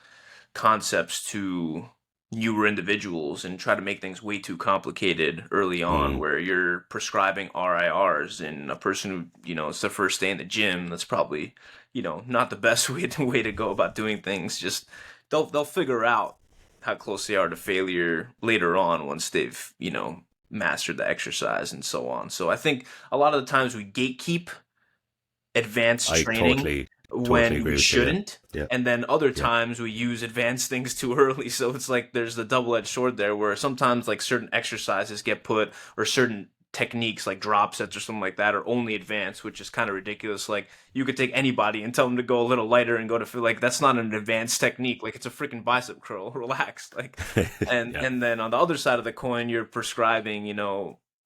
concepts to newer individuals and try to make things way too complicated early on, where you're prescribing RIRs, and a person who, it's their first day in the gym, that's probably, not the best way to go about doing things. Just they'll figure out how close they are to failure later on once they've, mastered the exercise and so on. So I think a lot of the times we gatekeep advanced training when we shouldn't. Yeah. And then other times we use advanced things too early. So it's like there's the double-edged sword there, where sometimes like certain exercises get put, or certain techniques like drop sets or something like that are only advanced, which is kind of ridiculous. Like, you could take anybody and tell them to go a little lighter and go to feel like, that's not an advanced technique. Like, it's a freaking bicep curl. Relax. Like, and then on the other side of the coin, you're prescribing,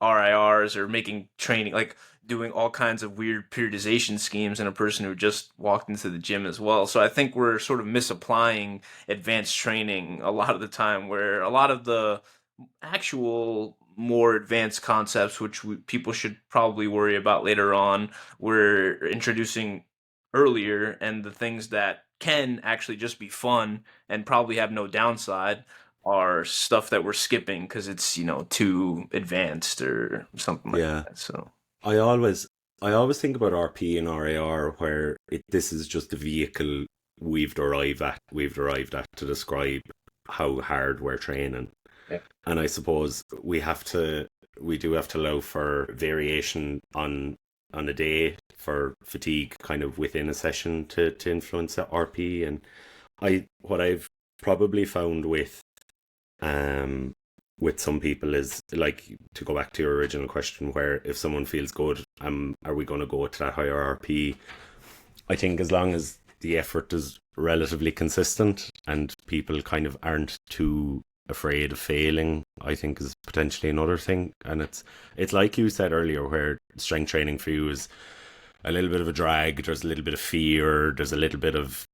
RIRs, or making training, like doing all kinds of weird periodization schemes in a person who just walked into the gym as well. So I think we're sort of misapplying advanced training a lot of the time, where a lot of the actual more advanced concepts, which people should probably worry about later on, we're introducing earlier, and the things that can actually just be fun and probably have no downside are stuff that we're skipping because it's too advanced or something like that. So I always think about RP and RIR, where this is just a vehicle we've arrived at to describe how hard we're training. Yeah. And I suppose we do have to allow for variation on a day, for fatigue kind of within a session to influence the RP. And what I've probably found with some people is, like, to go back to your original question, where if someone feels good, are we going to go to that higher RP? I think as long as the effort is relatively consistent and people kind of aren't too afraid of failing, I think is potentially another thing. And it's like you said earlier, where strength training for you is a little bit of a drag, there's a little bit of fear, there's a little bit of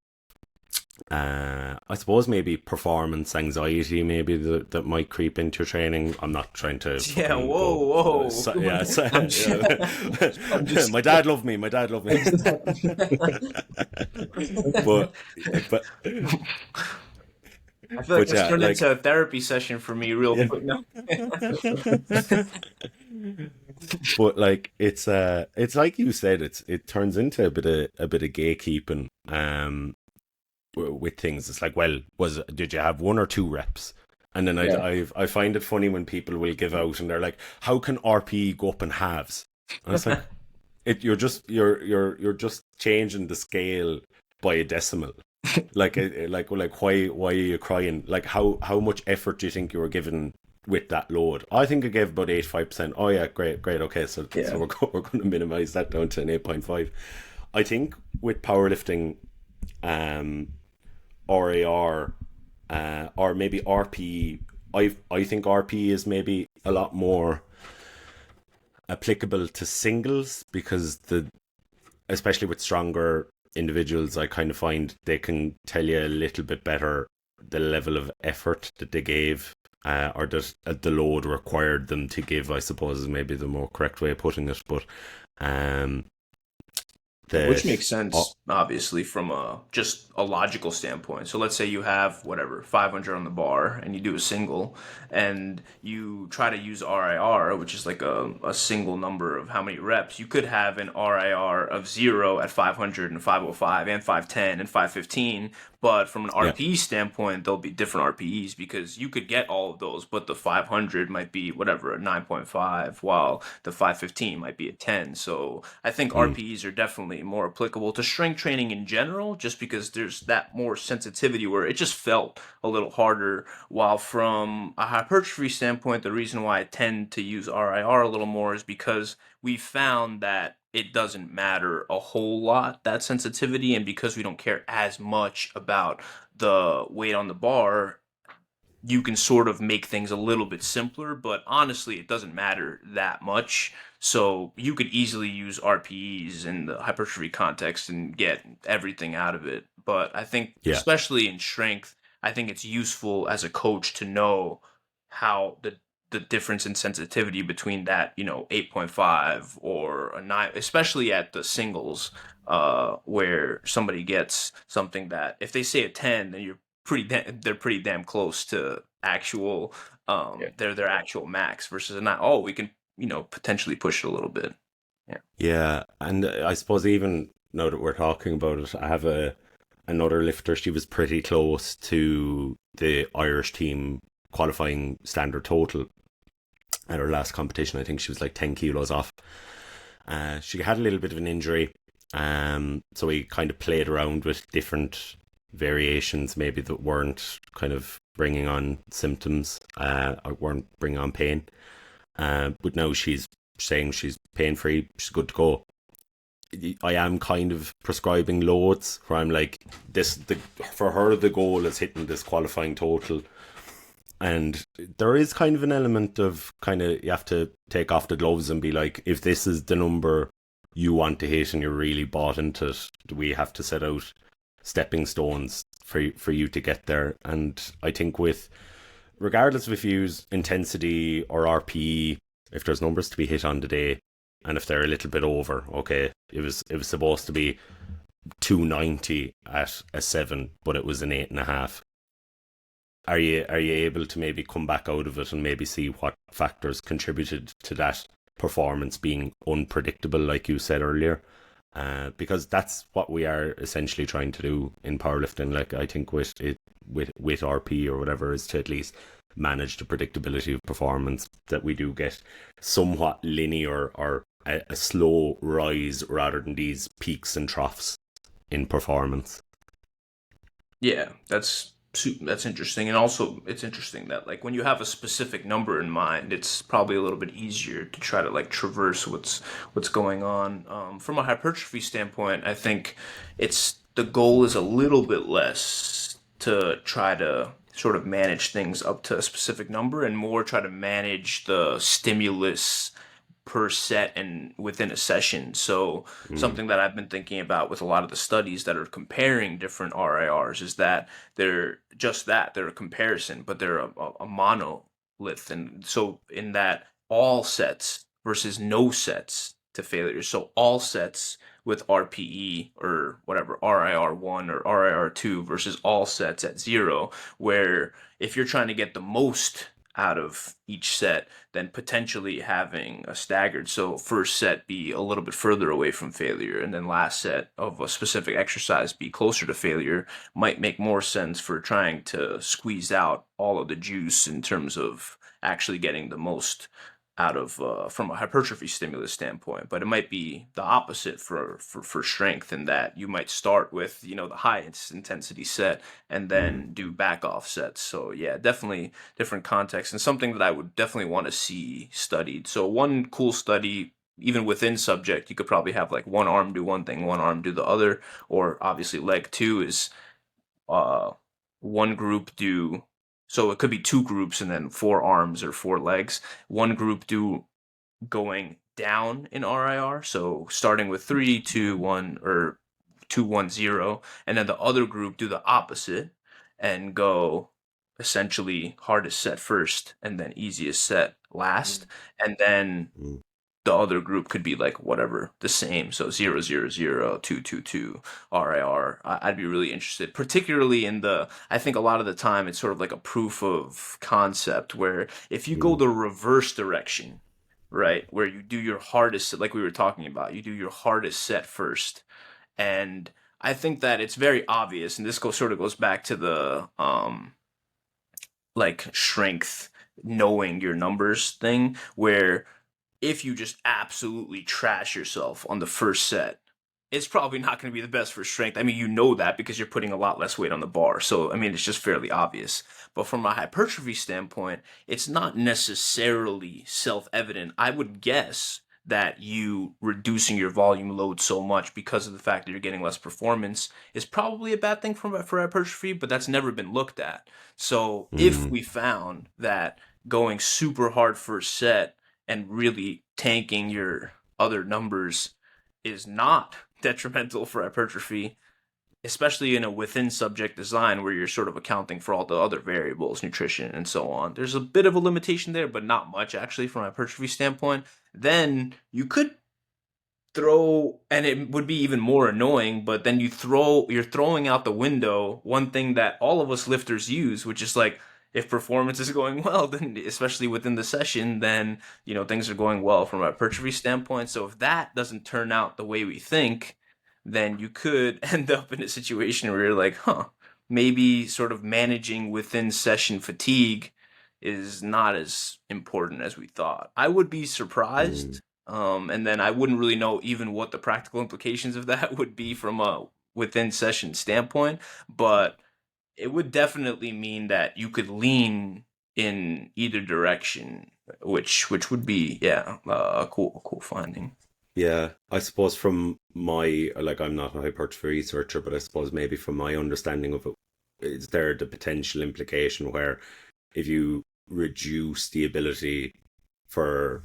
I suppose maybe performance anxiety, maybe that might creep into your training. I'm not trying to whoa my dad loved me but I feel like But this yeah, turned like into a therapy session for me real yeah. quick now. But like it's like you said, it turns into a bit of gatekeeping with things. It's like, well, did you have 1 or 2 reps? And then Yeah. I find it funny when people will give out and they're like, how can RPE go up in halves? And it's like, you're just changing the scale by a decimal. Like why are you crying? Like how much effort do you think you were given with that load? I think I gave about 85%. Oh yeah, great, okay. So Yeah. we're going to minimize that down to an 8.5. I think with powerlifting, RAR, or maybe RPE, I think RPE is maybe a lot more applicable to singles, because especially with stronger individuals, I kind of find they can tell you a little bit better the level of effort that they gave, or that the load required them to give, I suppose, is maybe the more correct way of putting it. But Which makes oh, sense, obviously, from just a logical standpoint. So let's say you have whatever 500 on the bar, and you do a single, and you try to use RIR, which is like a single number of how many reps. You could have an RIR of 0 at 500 and 505 and 510 and 515. But from an yeah, RPE standpoint, there'll be different RPEs, because you could get all of those, but the 500 might be whatever, a 9.5, while the 515 might be a 10. So I think RPEs are definitely more applicable to strength training in general, just because there's that more sensitivity where it just felt a little harder. While from a hypertrophy standpoint, the reason why I tend to use RIR a little more is because we found that it doesn't matter a whole lot, that sensitivity, and because we don't care as much about the weight on the bar, you can sort of make things a little bit simpler, but honestly, it doesn't matter that much. So you could easily use RPEs in the hypertrophy context and get everything out of it. But I think, yeah. especially in strength, I think it's useful as a coach to know how the difference in sensitivity between that, 8.5 or a 9, especially at the singles, where somebody gets something that if they say a 10, then they're pretty damn close to actual Yeah. their actual max, versus a 9. Oh, we can, potentially push it a little bit. Yeah. Yeah, and I suppose even now that we're talking about it, I have another lifter. She was pretty close to the Irish team qualifying standard total at her last competition. I think she was like 10 kilos off. She had a little bit of an injury, so we kind of played around with different variations, maybe that weren't kind of bringing on symptoms, or weren't bringing on pain. But now she's saying she's pain free, she's good to go. I am kind of prescribing loads where I'm like, for her the goal is hitting this qualifying total, and there is kind of an element of kind of, you have to take off the gloves and be like, if this is the number you want to hit and you're really bought into it, we have to set out stepping stones for you to get there. And I think regardless of if you use intensity or RPE, if there's numbers to be hit on the day, and if they're a little bit over, okay, it was supposed to be 290 at a 7, but it was an 8.5. Are you able to maybe come back out of it and maybe see what factors contributed to that performance being unpredictable, like you said earlier? Because that's what we are essentially trying to do in powerlifting. Like, I think with RP or whatever, is to at least manage the predictability of performance, that we do get somewhat linear or a slow rise rather than these peaks and troughs in performance. Yeah, that's interesting. And also, it's interesting that, like, when you have a specific number in mind, it's probably a little bit easier to try to, like, traverse what's going on. From a hypertrophy standpoint, I think the goal is a little bit less to try to sort of manage things up to a specific number, and more try to manage the stimulus per set and within a session. So something that I've been thinking about with a lot of the studies that are comparing different RIRs is that they're a comparison, but they're a monolith. And so in that, all sets versus no sets to failure. So all sets with RPE or whatever, RIR1 or RIR2 versus all sets at 0, where if you're trying to get the most out of each set, then potentially having a staggered. So first set be a little bit further away from failure, and then last set of a specific exercise be closer to failure might make more sense for trying to squeeze out all of the juice in terms of actually getting the most out of from a hypertrophy stimulus standpoint. But it might be the opposite for strength, in that you might start with the highest intensity set and then do back off sets. So yeah, definitely different context, and something that I would definitely want to see studied. So one cool study, even within subject, you could probably have like one arm do one thing, one arm do the other, or obviously leg two is one group do, so it could be two groups and then 4 arms or 4 legs. One group do going down in RIR, so starting with 3, 2, 1, or 2, 1, 0, and then the other group do the opposite and go essentially hardest set first and then easiest set last, and then the other group could be like whatever the same, so 0, 0, 0, 2, 2, 2, RIR. I'd be really interested, particularly in I think a lot of the time it's sort of like a proof of concept, where if you go the reverse direction, right, where you do your hardest, like we were talking about, you do your hardest set first, and I think that it's very obvious, and this sort of goes back to the like strength, knowing your numbers thing, where if you just absolutely trash yourself on the first set, it's probably not going to be the best for strength. I mean, you know that because you're putting a lot less weight on the bar. So, I mean, it's just fairly obvious. But from a hypertrophy standpoint, it's not necessarily self-evident. I would guess that you reducing your volume load so much because of the fact that you're getting less performance is probably a bad thing for hypertrophy, but that's never been looked at. So if we found that going super hard first set and really tanking your other numbers is not detrimental for hypertrophy, especially in a within subject design where you're sort of accounting for all the other variables, nutrition and so on. There's a bit of a limitation there, but not much actually from a hypertrophy standpoint. Then you could throw, and it would be even more annoying, but then you're throwing out the window one thing that all of us lifters use, which is like, if performance is going well, then especially within the session, then things are going well from a hypertrophy standpoint. So if that doesn't turn out the way we think, then you could end up in a situation where you're like, maybe sort of managing within session fatigue is not as important as we thought. I would be surprised, and then I wouldn't really know even what the practical implications of that would be from a within session standpoint, but it would definitely mean that you could lean in either direction, which would be a cool finding. Yeah, I suppose from my, like, I'm not a hypertrophy researcher, but I suppose maybe from my understanding of it, is there the potential implication where if you reduce the ability to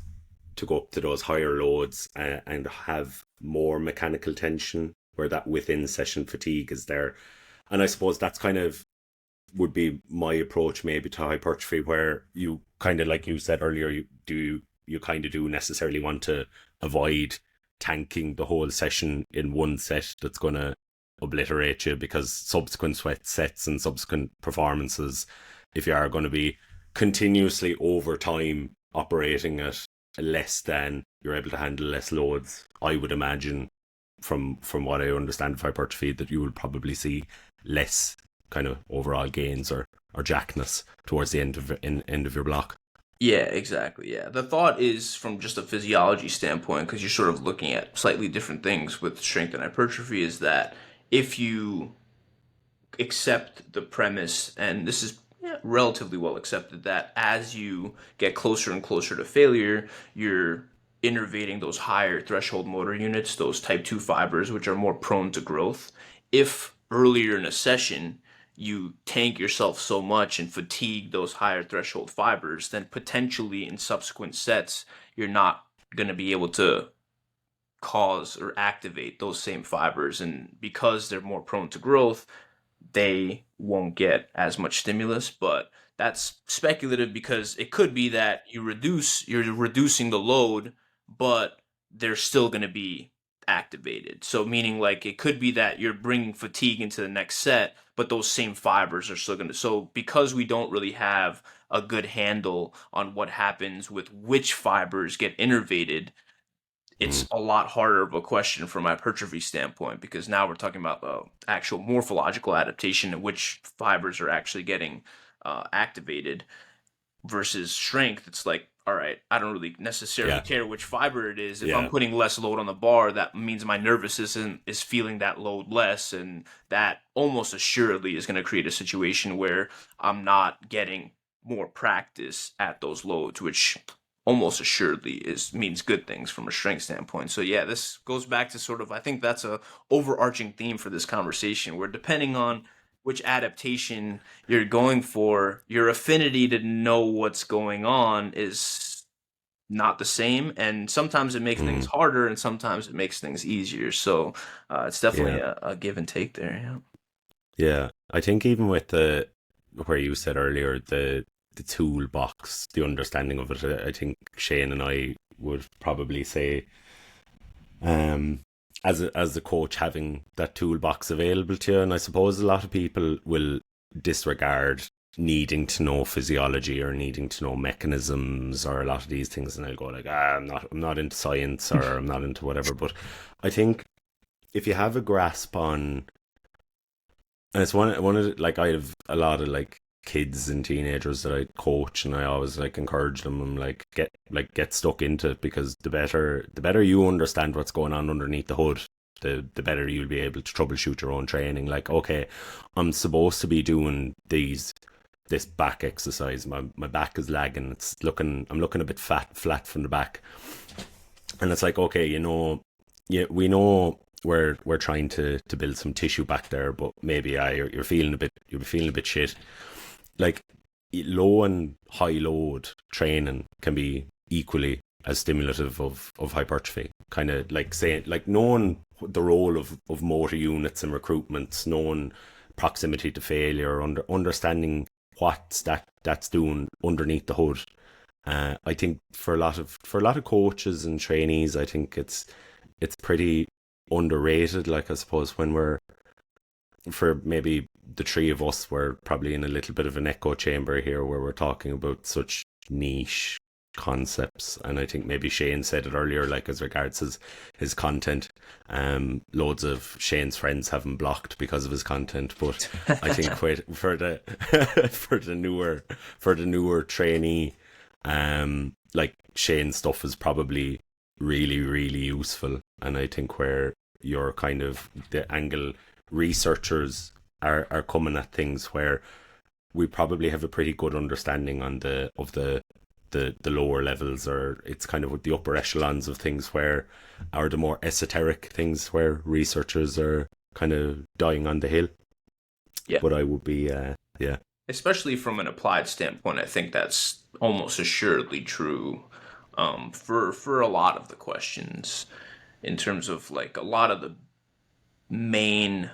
go up to those higher loads and have more mechanical tension, where that within session fatigue is there. And I suppose that's kind of would be my approach maybe to hypertrophy, where you kind of, like you said earlier, you kind of do necessarily want to avoid tanking the whole session in one set that's going to obliterate you, because subsequent sets and subsequent performances, if you are going to be continuously over time operating at less than you're able to handle less loads, I would imagine from what I understand of hypertrophy that you will probably see less kind of overall gains or jackness towards the end of your block. Yeah, exactly. Yeah. The thought is from just a physiology standpoint, because you're sort of looking at slightly different things with strength and hypertrophy, is that if you accept the premise, and this is relatively well accepted, that as you get closer and closer to failure, you're innervating those higher threshold motor units, those type 2 fibers, which are more prone to growth. If earlier in a session you tank yourself so much and fatigue those higher threshold fibers, then potentially in subsequent sets, you're not going to be able to cause or activate those same fibers. And because they're more prone to growth, they won't get as much stimulus. But that's speculative, because it could be that you're reducing the load, but they're still going to be activated. So meaning like it could be that you're bringing fatigue into the next set, but those same fibers are still going to. So because we don't really have a good handle on what happens with which fibers get innervated, Mm. it's a lot harder of a question from a hypertrophy standpoint, because now we're talking about the actual morphological adaptation and which fibers are actually getting activated versus strength. It's like, all right, I don't really necessarily Yeah. care which fiber it is. If I'm Yeah. putting less load on the bar, that means my nervous system is feeling that load less, and that almost assuredly is going to create a situation where I'm not getting more practice at those loads, which almost assuredly means good things from a strength standpoint. So yeah, this goes back to sort of, I think that's a overarching theme for this conversation, where depending on which adaptation you're going for, your affinity to know what's going on is not the same, and sometimes it makes things Mm. harder and sometimes it makes things easier. So it's definitely Yeah. a give and take there. Yeah. Yeah. I think even with where you said earlier, the toolbox, the understanding of it, I think Shane and I would probably say, as a coach, having that toolbox available to you. And I suppose a lot of people will disregard needing to know physiology or needing to know mechanisms or a lot of these things, and they'll go like, I'm not into science, or I'm not into whatever. But I think if you have a grasp on, and it's one of the, like, I have a lot of like kids and teenagers that I coach, and I always like encourage them. I'm like, get stuck into it, because the better you understand what's going on underneath the hood, the better you'll be able to troubleshoot your own training. Like, okay, I'm supposed to be doing this back exercise. My back is lagging. I'm looking a bit flat from the back, and it's like, okay, yeah, we know we're trying to build some tissue back there, but maybe you're feeling a bit shit. Like, low and high load training can be equally as stimulative of hypertrophy. Kind of like saying, like, knowing the role of motor units and recruitments, knowing proximity to failure, understanding what that's doing underneath the hood. I think for a lot of coaches and trainees, I think it's pretty underrated. Like, I suppose for maybe the three of us, we're probably in a little bit of an echo chamber here, where we're talking about such niche concepts. And I think maybe Shane said it earlier, like, as regards his content, loads of Shane's friends have him blocked because of his content. But I think for the for the newer trainee, like, Shane's stuff is probably really, really useful. And I think where you're kind of the angle researchers are coming at things, where we probably have a pretty good understanding on the lower levels, or it's kind of with the upper echelons of things, where are the more esoteric things where researchers are kind of dying on the hill. Yeah. But I would be yeah. Especially from an applied standpoint, I think that's almost assuredly true for a lot of the questions, in terms of like a lot of the main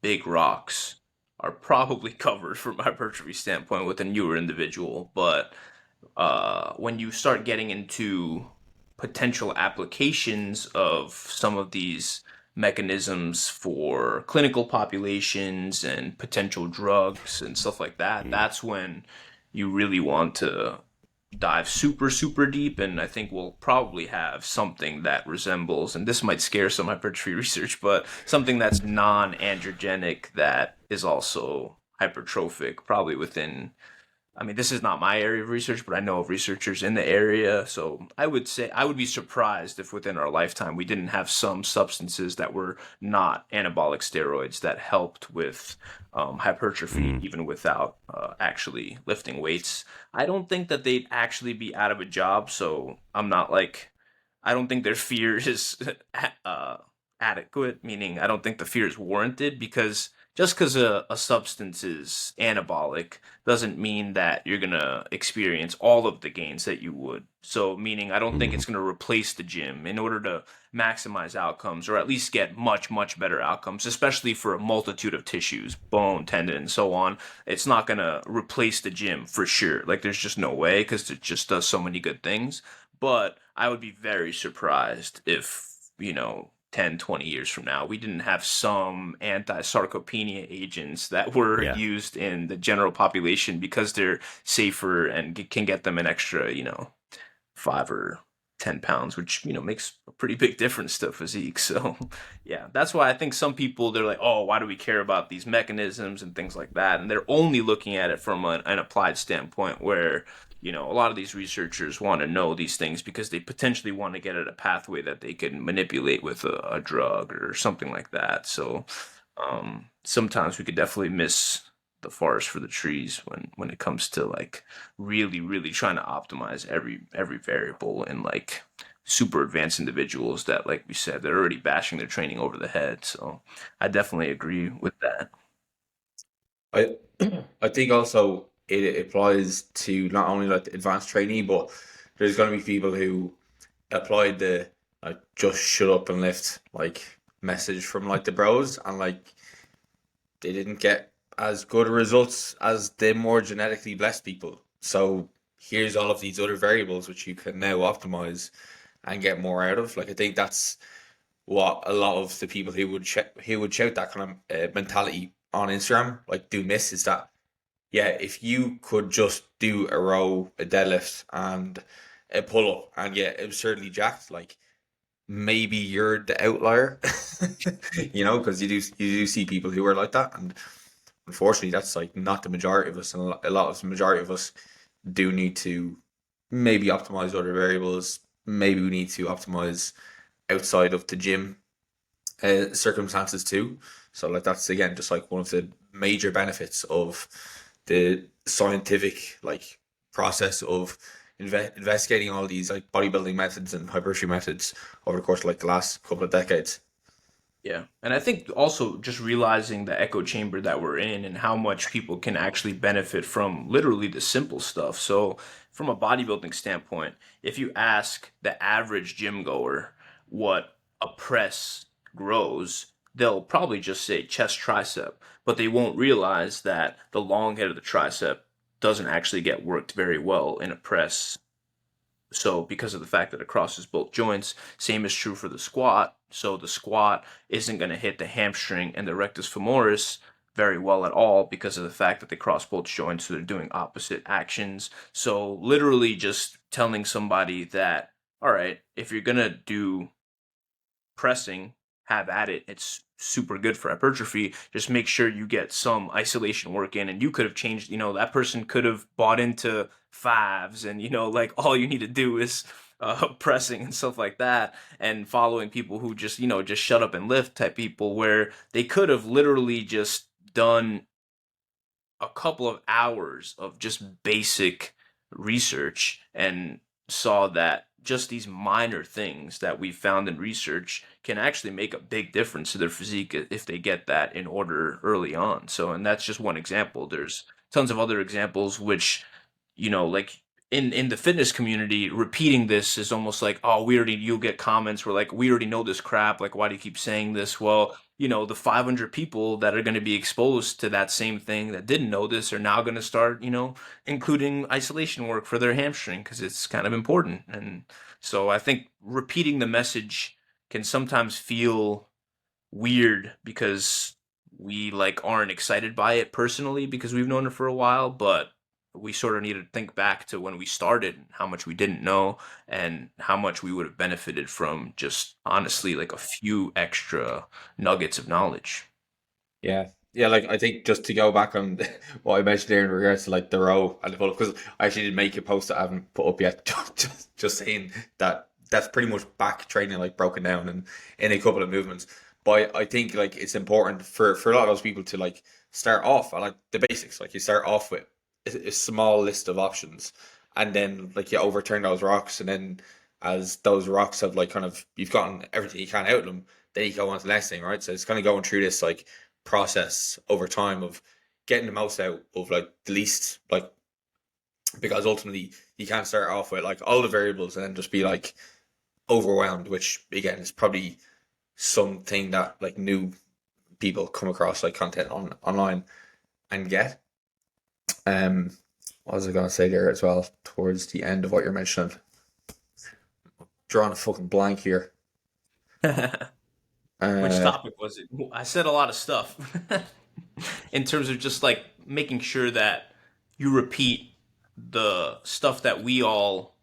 big rocks are probably covered from a hypertrophy standpoint with a newer individual. But when you start getting into potential applications of some of these mechanisms for clinical populations and potential drugs and stuff like that, that's when you really want to dive super, super deep. And I think we'll probably have something that resembles, and this might scare some hypertrophy research, but something that's non-androgenic that is also hypertrophic, probably within, I mean, this is not my area of research, but I know of researchers in the area. So I would say I would be surprised if within our lifetime we didn't have some substances that were not anabolic steroids that helped with hypertrophy, even without actually lifting weights. I don't think that they'd actually be out of a job. So I'm not like, I don't think their fear is adequate, meaning I don't think the fear is warranted, because just because a substance is anabolic doesn't mean that you're going to experience all of the gains that you would. So, meaning I don't think it's going to replace the gym in order to maximize outcomes, or at least get much, much better outcomes, especially for a multitude of tissues, bone, tendon, and so on. It's not going to replace the gym for sure. Like, there's just no way, because it just does so many good things. but I would be very surprised if, 10, 20 years from now, we didn't have some anti-sarcopenia agents that were Yeah. used in the general population because they're safer and can get them an extra, 5 or 10 pounds, which, makes a pretty big difference to physique. So, yeah, that's why I think some people, they're like, oh, why do we care about these mechanisms and things like that? And they're only looking at it from an applied standpoint where, a lot of these researchers want to know these things because they potentially want to get at a pathway that they can manipulate with a drug or something like that. So, sometimes we could definitely miss the forest for the trees when it comes to like really really trying to optimize every variable in like super advanced individuals that, like we said, they're already bashing their training over the head. So I definitely agree with that. I I think also it applies to not only like the advanced trainee, but there's going to be people who applied the like just shut up and lift like message from like the bros, and like they didn't get as good results as the more genetically blessed people. So here's all of these other variables which you can now optimize and get more out of. Like I think that's what a lot of the people who would shout that kind of mentality on Instagram like do miss, is that yeah, if you could just do a row, a deadlift, and a pull up and get absurdly jacked, like maybe you're the outlier, because you do see people who are like that, and unfortunately, that's like not the majority of us, and a lot of the majority of us do need to maybe optimize other variables. Maybe we need to optimize outside of the gym circumstances too. So like that's again just like one of the major benefits of the scientific like process of investigating all these like bodybuilding methods and hypertrophy methods over the course of like the last couple of decades. Yeah. And I think also just realizing the echo chamber that we're in and how much people can actually benefit from literally the simple stuff. So, from a bodybuilding standpoint, if you ask the average gym goer what a press grows, they'll probably just say chest tricep, but they won't realize that the long head of the tricep doesn't actually get worked very well in a press. So because of the fact that it crosses both joints, same is true for the squat. So the squat isn't going to hit the hamstring and the rectus femoris very well at all because of the fact that they cross both joints. So they're doing opposite actions. So literally just telling somebody that, all right, if you're going to do pressing, have at it. It's super good for hypertrophy. Just make sure you get some isolation work in, and you could have changed. That person could have bought into fives, and like all you need to do is pressing and stuff like that, and following people who just shut up and lift type people, where they could have literally just done a couple of hours of just basic research and saw that just these minor things that we found in research can actually make a big difference to their physique if they get that in order early on. So, and that's just one example. There's tons of other examples which, like in the fitness community, repeating this is almost like, oh, you'll get comments where like, we already know this crap. Like, why do you keep saying this? Well, the 500 people that are going to be exposed to that same thing that didn't know this are now going to start, including isolation work for their hamstring because it's kind of important. And so I think repeating the message can sometimes feel weird because we like aren't excited by it personally because we've known it for a while, but we sort of need to think back to when we started, how much we didn't know and how much we would have benefited from just honestly like a few extra nuggets of knowledge. Yeah. Yeah, like I think just to go back on what I mentioned there in regards to like the row and the pull up, because I actually did make a post that I haven't put up yet, just saying that that's pretty much back training like broken down and in a couple of movements. But I think like it's important for a lot of those people to like start off at like the basics. Like you start off with a small list of options, and then like you overturn those rocks, and then as those rocks have like kind of you've gotten everything you can out of them, then you go on to the next thing, right? So it's kind of going through this like process over time of getting the most out of like the least, like, because ultimately you can't start off with like all the variables and then just be like overwhelmed, which again is probably something that like new people come across like content online and get. What was I going to say there as well towards the end of what you're mentioning? drawing a fucking blank here. Which Uh, topic was it? I said a lot of stuff in terms of just like making sure that you repeat the stuff that we all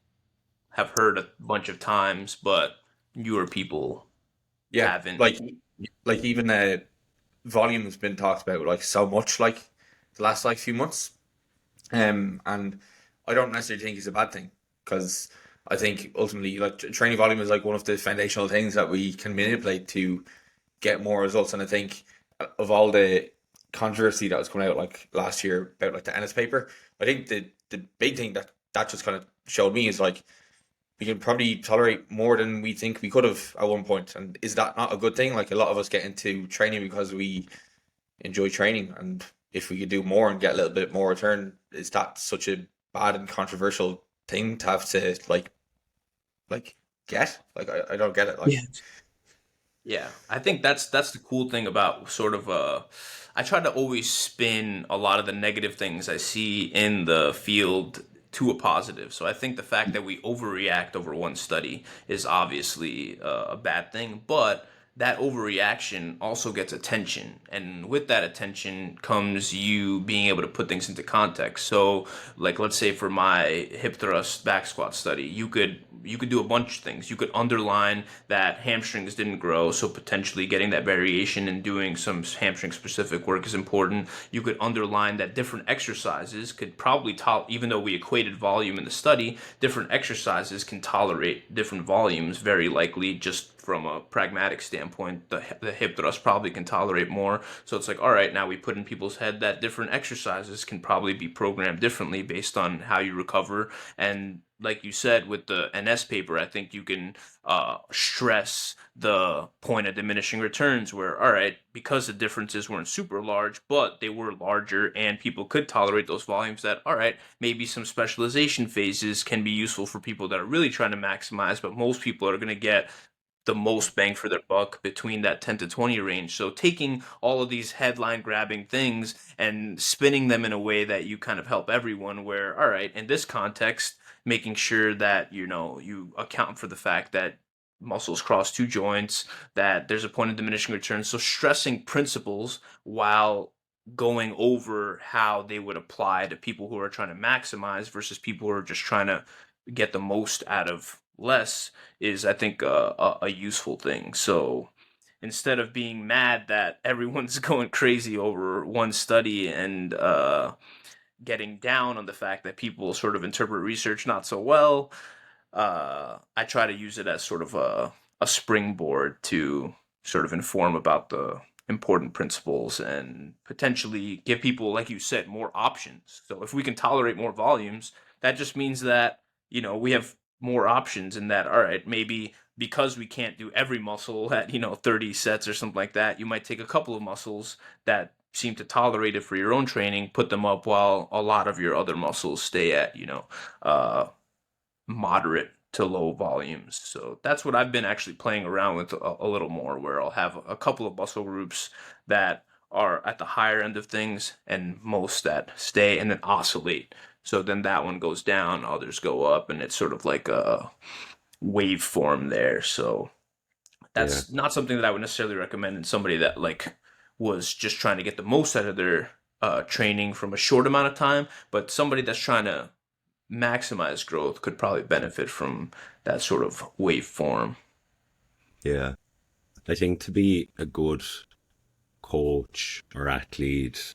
have heard a bunch of times, but newer people yeah, haven't. like even volume has been talked about like so much like the last like few months. And I don't necessarily think it's a bad thing because I think ultimately like training volume is like one of the foundational things that we can manipulate to get more results. And I think of all the controversy that was coming out like last year about like the Ennis paper, I think the big thing that just kind of showed me is like we can probably tolerate more than we think we could have at one point. And is that not a good thing? Like a lot of us get into training because we enjoy training, and if we could do more and get a little bit more return, is that such a bad and controversial thing to have to like get? Like I don't get it. Like Yeah. Yeah, I think that's the cool thing about sort of I try to always spin a lot of the negative things I see in the field to a positive. So I think the fact that we overreact over one study is obviously a bad thing, but that overreaction also gets attention, and with that attention comes you being able to put things into context. So like let's say for my hip thrust back squat study, you could do a bunch of things. You could underline that hamstrings didn't grow, so potentially getting that variation and doing some hamstring specific work is important. You could underline that different exercises could probably even though we equated volume in the study, different exercises can tolerate different volumes very likely. Just from a pragmatic standpoint, the hip thrust probably can tolerate more. So it's like, all right, now we put in people's head that different exercises can probably be programmed differently based on how you recover. And like you said with the NS paper, I think you can stress the point of diminishing returns where, all right, because the differences weren't super large, but they were larger and people could tolerate those volumes, that, all right, maybe some specialization phases can be useful for people that are really trying to maximize, but most people are going to get the most bang for their buck between that 10 to 20 range. So taking all of these headline grabbing things and spinning them in a way that you kind of help everyone, where, all right, in this context, making sure that, you account for the fact that muscles cross two joints, that there's a point of diminishing returns. So stressing principles while going over how they would apply to people who are trying to maximize versus people who are just trying to get the most out of less is, I think, a useful thing. So instead of being mad that everyone's going crazy over one study and getting down on the fact that people sort of interpret research not so well, I try to use it as sort of a springboard to sort of inform about the important principles and potentially give people, like you said, more options. So if we can tolerate more volumes, that just means that, we have more options, in that, all right, maybe because we can't do every muscle at, 30 sets or something like that, you might take a couple of muscles that seem to tolerate it for your own training, put them up while a lot of your other muscles stay at, uh, moderate to low volumes. So that's what I've been actually playing around with a little more, where I'll have a couple of muscle groups that are at the higher end of things and most that stay and then oscillate. So then that one goes down, others go up, and it's sort of like a waveform there. So Yeah. that's not something that I would necessarily recommend in somebody that like was just trying to get the most out of their training from a short amount of time, but somebody that's trying to maximize growth could probably benefit from that sort of waveform. Yeah. I think to be a good coach or athlete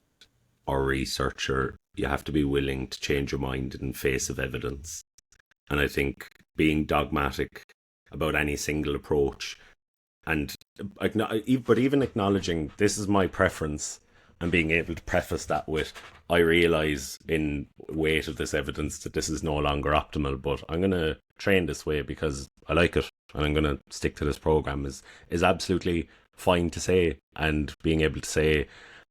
or researcher, you have to be willing to change your mind in face of evidence. And I think being dogmatic about any single approach and but even acknowledging this is my preference and being able to preface that with, I realize in weight of this evidence that this is no longer optimal, but I'm going to train this way because I like it and I'm going to stick to this program is absolutely fine to say. And being able to say,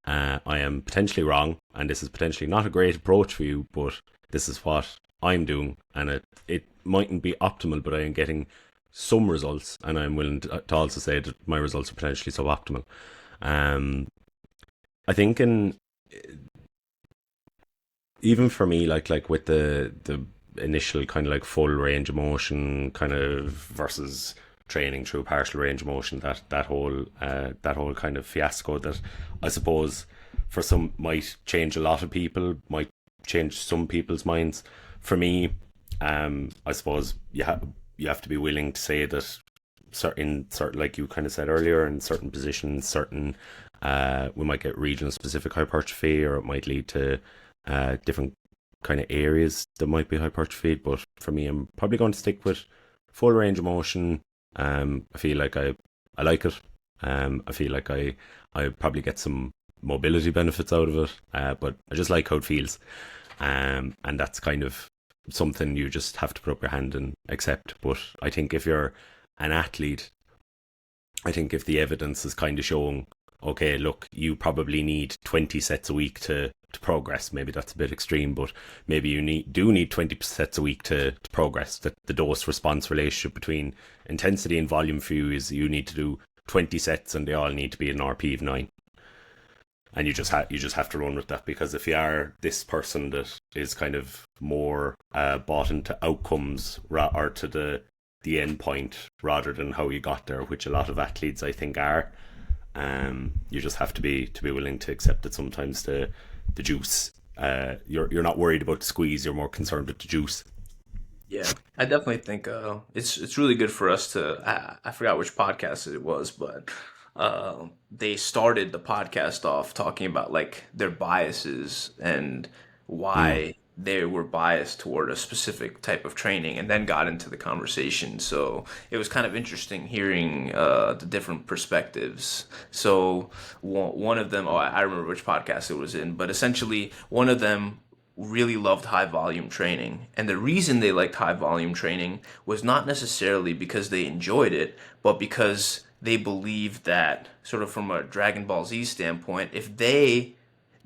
I am potentially wrong and this is potentially not a great approach for you, but this is what I'm doing, and it mightn't be optimal, but I am getting some results, and I'm willing to also say that my results are potentially suboptimal. I think even for me, like with the initial kind of like full range of motion kind of versus training through partial range of motion, that whole kind of fiasco that I suppose for some might change a lot of people, might change some people's minds. For me, I suppose you have to be willing to say that certain like you kind of said earlier, in certain positions, certain we might get regional specific hypertrophy, or it might lead to different kind of areas that might be hypertrophied. But for me, I'm probably going to stick with full range of motion. I feel like I like it. I feel like I probably get some mobility benefits out of it, but I just like how it feels. And that's kind of something you just have to put up your hand and accept. But I think if you're an athlete, I think if the evidence is kind of showing, okay, look, you probably need 20 sets a week to progress. Maybe that's a bit extreme, but maybe you do need 20 sets a week to progress. That the dose response relationship between intensity and volume for you is you need to do 20 sets and they all need to be an RP of 9. And you just have to run with that, because if you are this person that is kind of more bought into outcomes or to the end point rather than how you got there, which a lot of athletes I think are, you just have to be willing to accept that sometimes the juice, you're not worried about the squeeze, you're more concerned with the juice. Yeah, I definitely think it's really good for us to. I forgot which podcast it was, but they started the podcast off talking about like their biases and why they were biased toward a specific type of training, and then got into the conversation. So it was kind of interesting hearing the different perspectives. So one of them, I remember which podcast it was in, but essentially one of them really loved high volume training. And the reason they liked high volume training was not necessarily because they enjoyed it, but because they believed that, sort of from a Dragon Ball Z standpoint, if they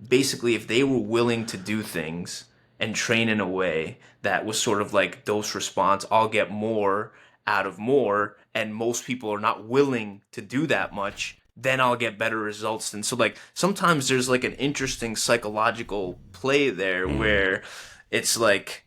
were willing to do things and train in a way that was sort of like dose response, I'll get more out of more, and most people are not willing to do that much, then I'll get better results. And so like sometimes there's like an interesting psychological play there where it's like,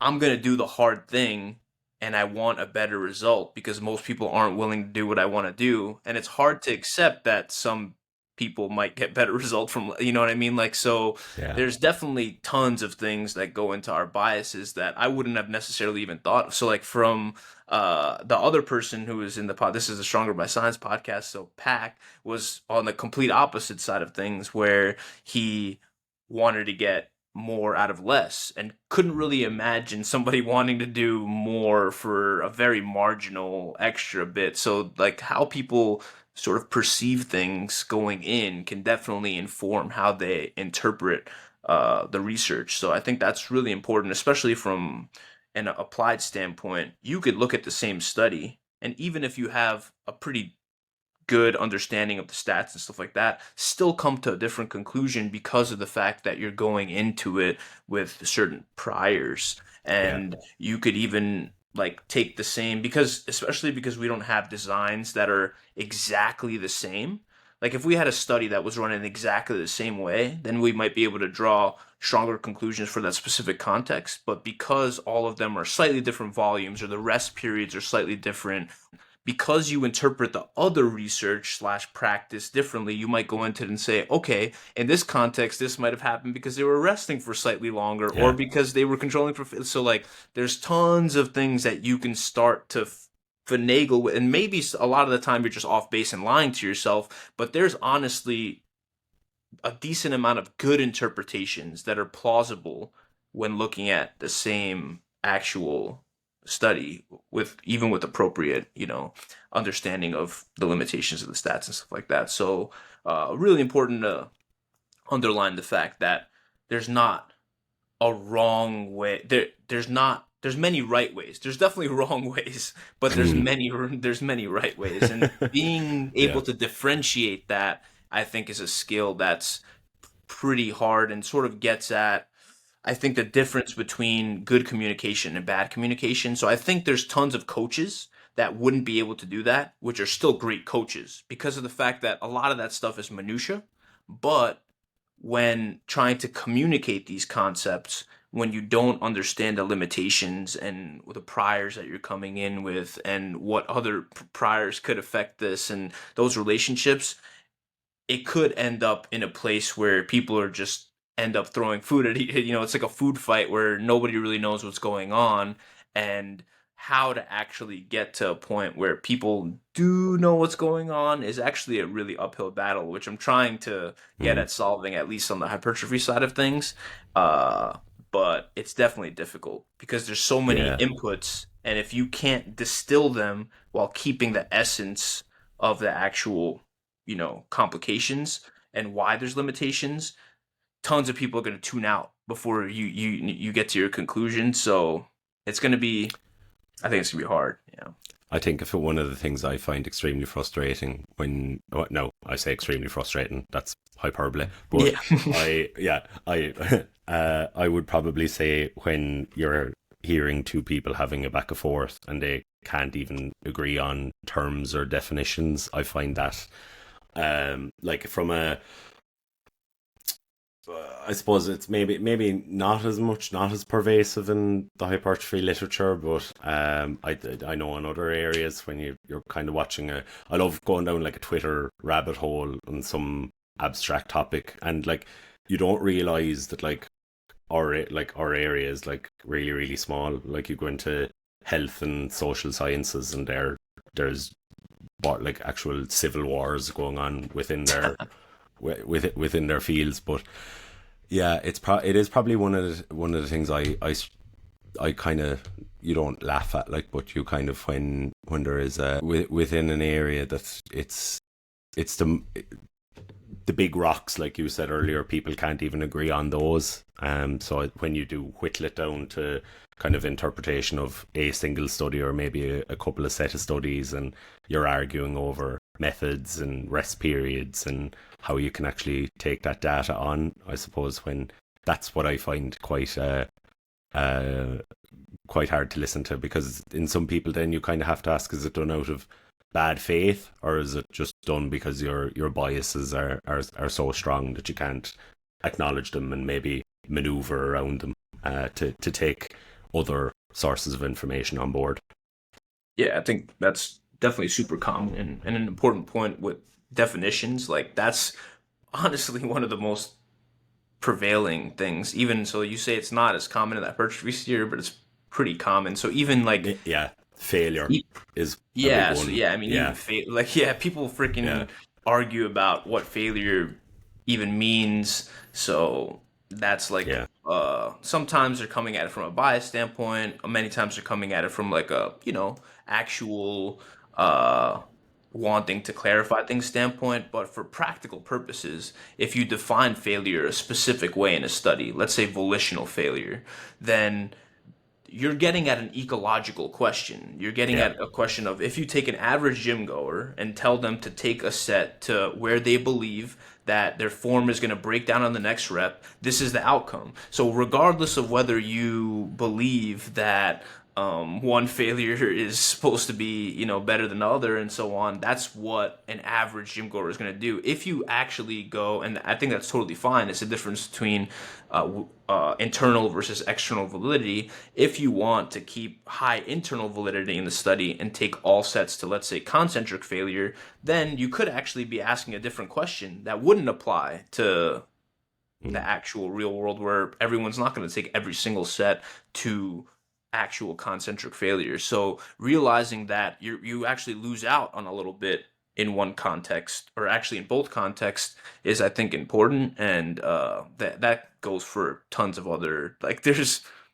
I'm going to do the hard thing and I want a better result because most people aren't willing to do what I want to do. And it's hard to accept that some people might get better results from, you know what I mean? Like, so there's definitely tons of things that go into our biases that I wouldn't have necessarily even thought of. So like from the other person who was in the pod, this is the Stronger by Science podcast. So Pac was on the complete opposite side of things, where he wanted to get more out of less and couldn't really imagine somebody wanting to do more for a very marginal extra bit. So like how people sort of perceive things going in can definitely inform how they interpret the research. So I think that's really important, especially from an applied standpoint. You could look at the same study, and even if you have a pretty good understanding of the stats and stuff like that, still come to a different conclusion because of the fact that you're going into it with certain priors. And you could even like take the same, especially because we don't have designs that are exactly the same. Like if we had a study that was running exactly the same way, then we might be able to draw stronger conclusions for that specific context. But because all of them are slightly different volumes, or the rest periods are slightly different, because you interpret the other research / practice differently, you might go into it and say, okay, in this context, this might have happened because they were resting for slightly longer, or because they were controlling for. So like, there's tons of things that you can start to finagle with, and maybe a lot of the time you're just off base and lying to yourself. But there's honestly a decent amount of good interpretations that are plausible when looking at the same actual study, with appropriate, understanding of the limitations of the stats and stuff like that. So really important to underline the fact that there's not a wrong way. There's many right ways. There's definitely wrong ways, but there's many right ways, and being able to differentiate that, I think, is a skill that's pretty hard and sort of gets at, I think, the difference between good communication and bad communication. So I think there's tons of coaches that wouldn't be able to do that, which are still great coaches, because of the fact that a lot of that stuff is minutia. But when trying to communicate these concepts when you don't understand the limitations and the priors that you're coming in with and what other priors could affect this and those relationships, it could end up in a place where people are just end up throwing food at it's like a food fight where nobody really knows what's going on, and how to actually get to a point where people do know what's going on is actually a really uphill battle, which I'm trying to get Mm. at solving, at least on the hypertrophy side of things. Uh, but it's definitely difficult because there's so many Yeah. inputs, and if you can't distill them while keeping the essence of the actual complications and why there's limitations, tons of people are going to tune out before you get to your conclusion. So it's going to be, I think it's going to be hard. I think if one of the things I find extremely frustrating when, oh, no, I say extremely frustrating, that's hyperbole, but Yeah. I would probably say when you're hearing two people having a back and forth and they can't even agree on terms or definitions, I find that like from a I suppose it's maybe not as pervasive in the hypertrophy literature, but I know in other areas when you're kind of watching I love going down like a Twitter rabbit hole on some abstract topic, and like you don't realize that like our area is like really really small. Like you go into health and social sciences, and there's like actual civil wars going on within their within their fields, but yeah, it is probably one of the things I kind of, you don't laugh at, like, but you kind of, when there is within an area that it's the big rocks, like you said earlier, people can't even agree on those. So when you do whittle it down to kind of interpretation of a single study or maybe a couple of set of studies, and you're arguing over methods and rest periods and how you can actually take that data on, I suppose, when that's what I find quite hard to listen to, because in some people then you kind of have to ask, is it done out of bad faith, or is it just done because your biases are so strong that you can't acknowledge them and maybe maneuver around them to take other sources of information on board? Yeah, I think that's definitely super common, and an important point with definitions. Like that's honestly one of the most prevailing things. Even so, you say it's not as common in that hypertrophy sphere, but it's pretty common. So even like Yeah, failure e- is a big yeah, so one. yeah, I mean even Yeah, like yeah, people yeah, freaking argue about what failure even means. So that's like yeah, sometimes they're coming at it from a bias standpoint, many times they're coming at it from like a, actual uh wanting to clarify things standpoint. But for practical purposes, if you define failure a specific way in a study, let's say volitional failure, then you're getting at an ecological question. You're getting yeah. at a question of, if you take an average gym goer and tell them to take a set to where they believe that their form is going to break down on the next rep, this is the outcome. So regardless of whether you believe that one failure is supposed to be, better than the other and so on, that's what an average gym goer is going to do. If you actually go, and I think that's totally fine, it's the difference between internal versus external validity. If you want to keep high internal validity in the study and take all sets to, let's say, concentric failure, then you could actually be asking a different question that wouldn't apply to the Mm. actual real world, where everyone's not going to take every single set to actual concentric failure. So realizing that you actually lose out on a little bit in one context, or actually in both contexts, is I think important, and that goes for tons of other, like there.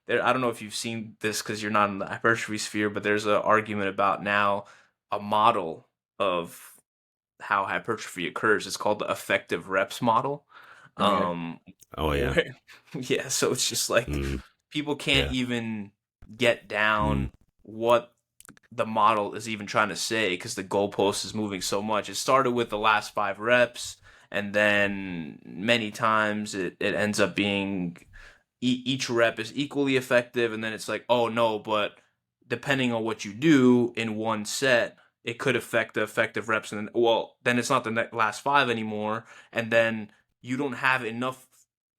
I don't know if you've seen this because you're not in the hypertrophy sphere, but there's an argument about now a model of how hypertrophy occurs. It's called the effective reps model. Okay. Um, Oh yeah. where, yeah, so it's just like Mm. people can't Yeah. even get Mm. down what the model is even trying to say because the goalpost is moving so much. It started with the last 5 reps, and then many times it ends up being each rep is equally effective, and then it's like, oh no, but depending on what you do in one set, it could affect the effective reps, and then it's not the last 5 anymore, and then you don't have enough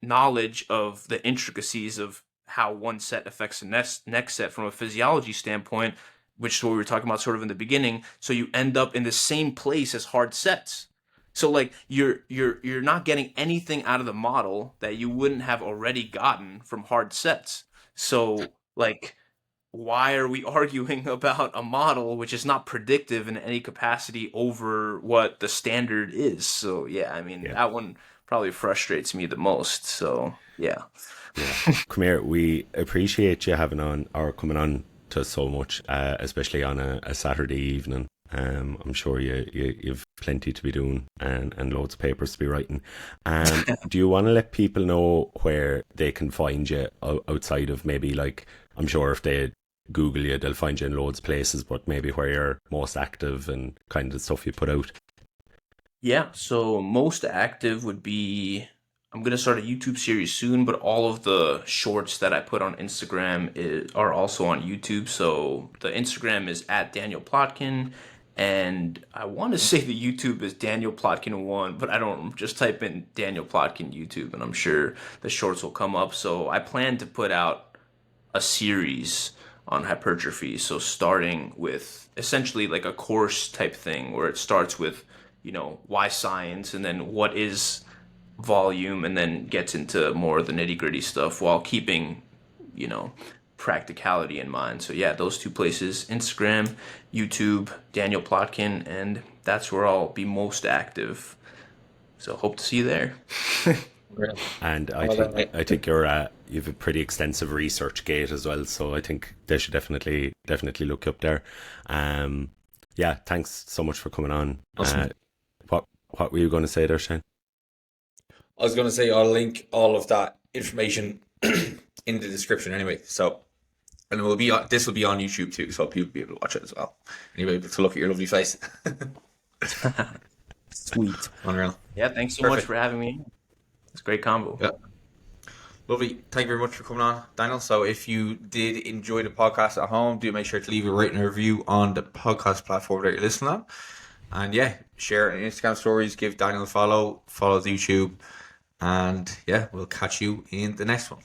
knowledge of the intricacies of how one set affects the next set from a physiology standpoint, which is what we were talking about sort of in the beginning. So you end up in the same place as hard sets. So like you're not getting anything out of the model that you wouldn't have already gotten from hard sets. So like why are we arguing about a model which is not predictive in any capacity over what the standard is? So yeah, I mean that one probably frustrates me the most. So yeah. Come here, we appreciate you having on or coming on to so much, especially on a Saturday evening. I'm sure you've plenty to be doing and loads of papers to be writing. Do you want to let people know where they can find you outside of maybe, like, I'm sure if they Google you, they'll find you in loads of places, but maybe where you're most active and kind of stuff you put out? Yeah, so most active would be, I'm going to start a YouTube series soon, but all of the shorts that I put on Instagram are also on YouTube. So the Instagram is at Daniel Plotkin, and I want to say the YouTube is Daniel Plotkin 1, but I don't, just type in Daniel Plotkin YouTube, and I'm sure the shorts will come up. So I plan to put out a series on hypertrophy. So starting with essentially like a course type thing where it starts with, why science, and then what is volume, and then gets into more of the nitty gritty stuff while keeping, practicality in mind. So yeah, those two places, Instagram, YouTube, Daniel Plotkin, and that's where I'll be most active. So hope to see you there. And I think you have a pretty extensive research gate as well, so I think they should definitely look you up there. Yeah, thanks so much for coming on. Awesome. What were you going to say there, Shane? I was going to say I'll link all of that information in the description anyway. So, and this will be on YouTube too, so people will be able to watch it as well. Anyway, to look at your lovely face. Sweet. Unreal. Yeah, thanks so much for having me. It's a great combo. Yeah. Lovely. Thank you very much for coming on, Daniel. So if you did enjoy the podcast at home, do make sure to leave a rating and a review on the podcast platform that you're listening on. And yeah, share it in Instagram stories, give Daniel a follow the YouTube. And yeah, we'll catch you in the next one.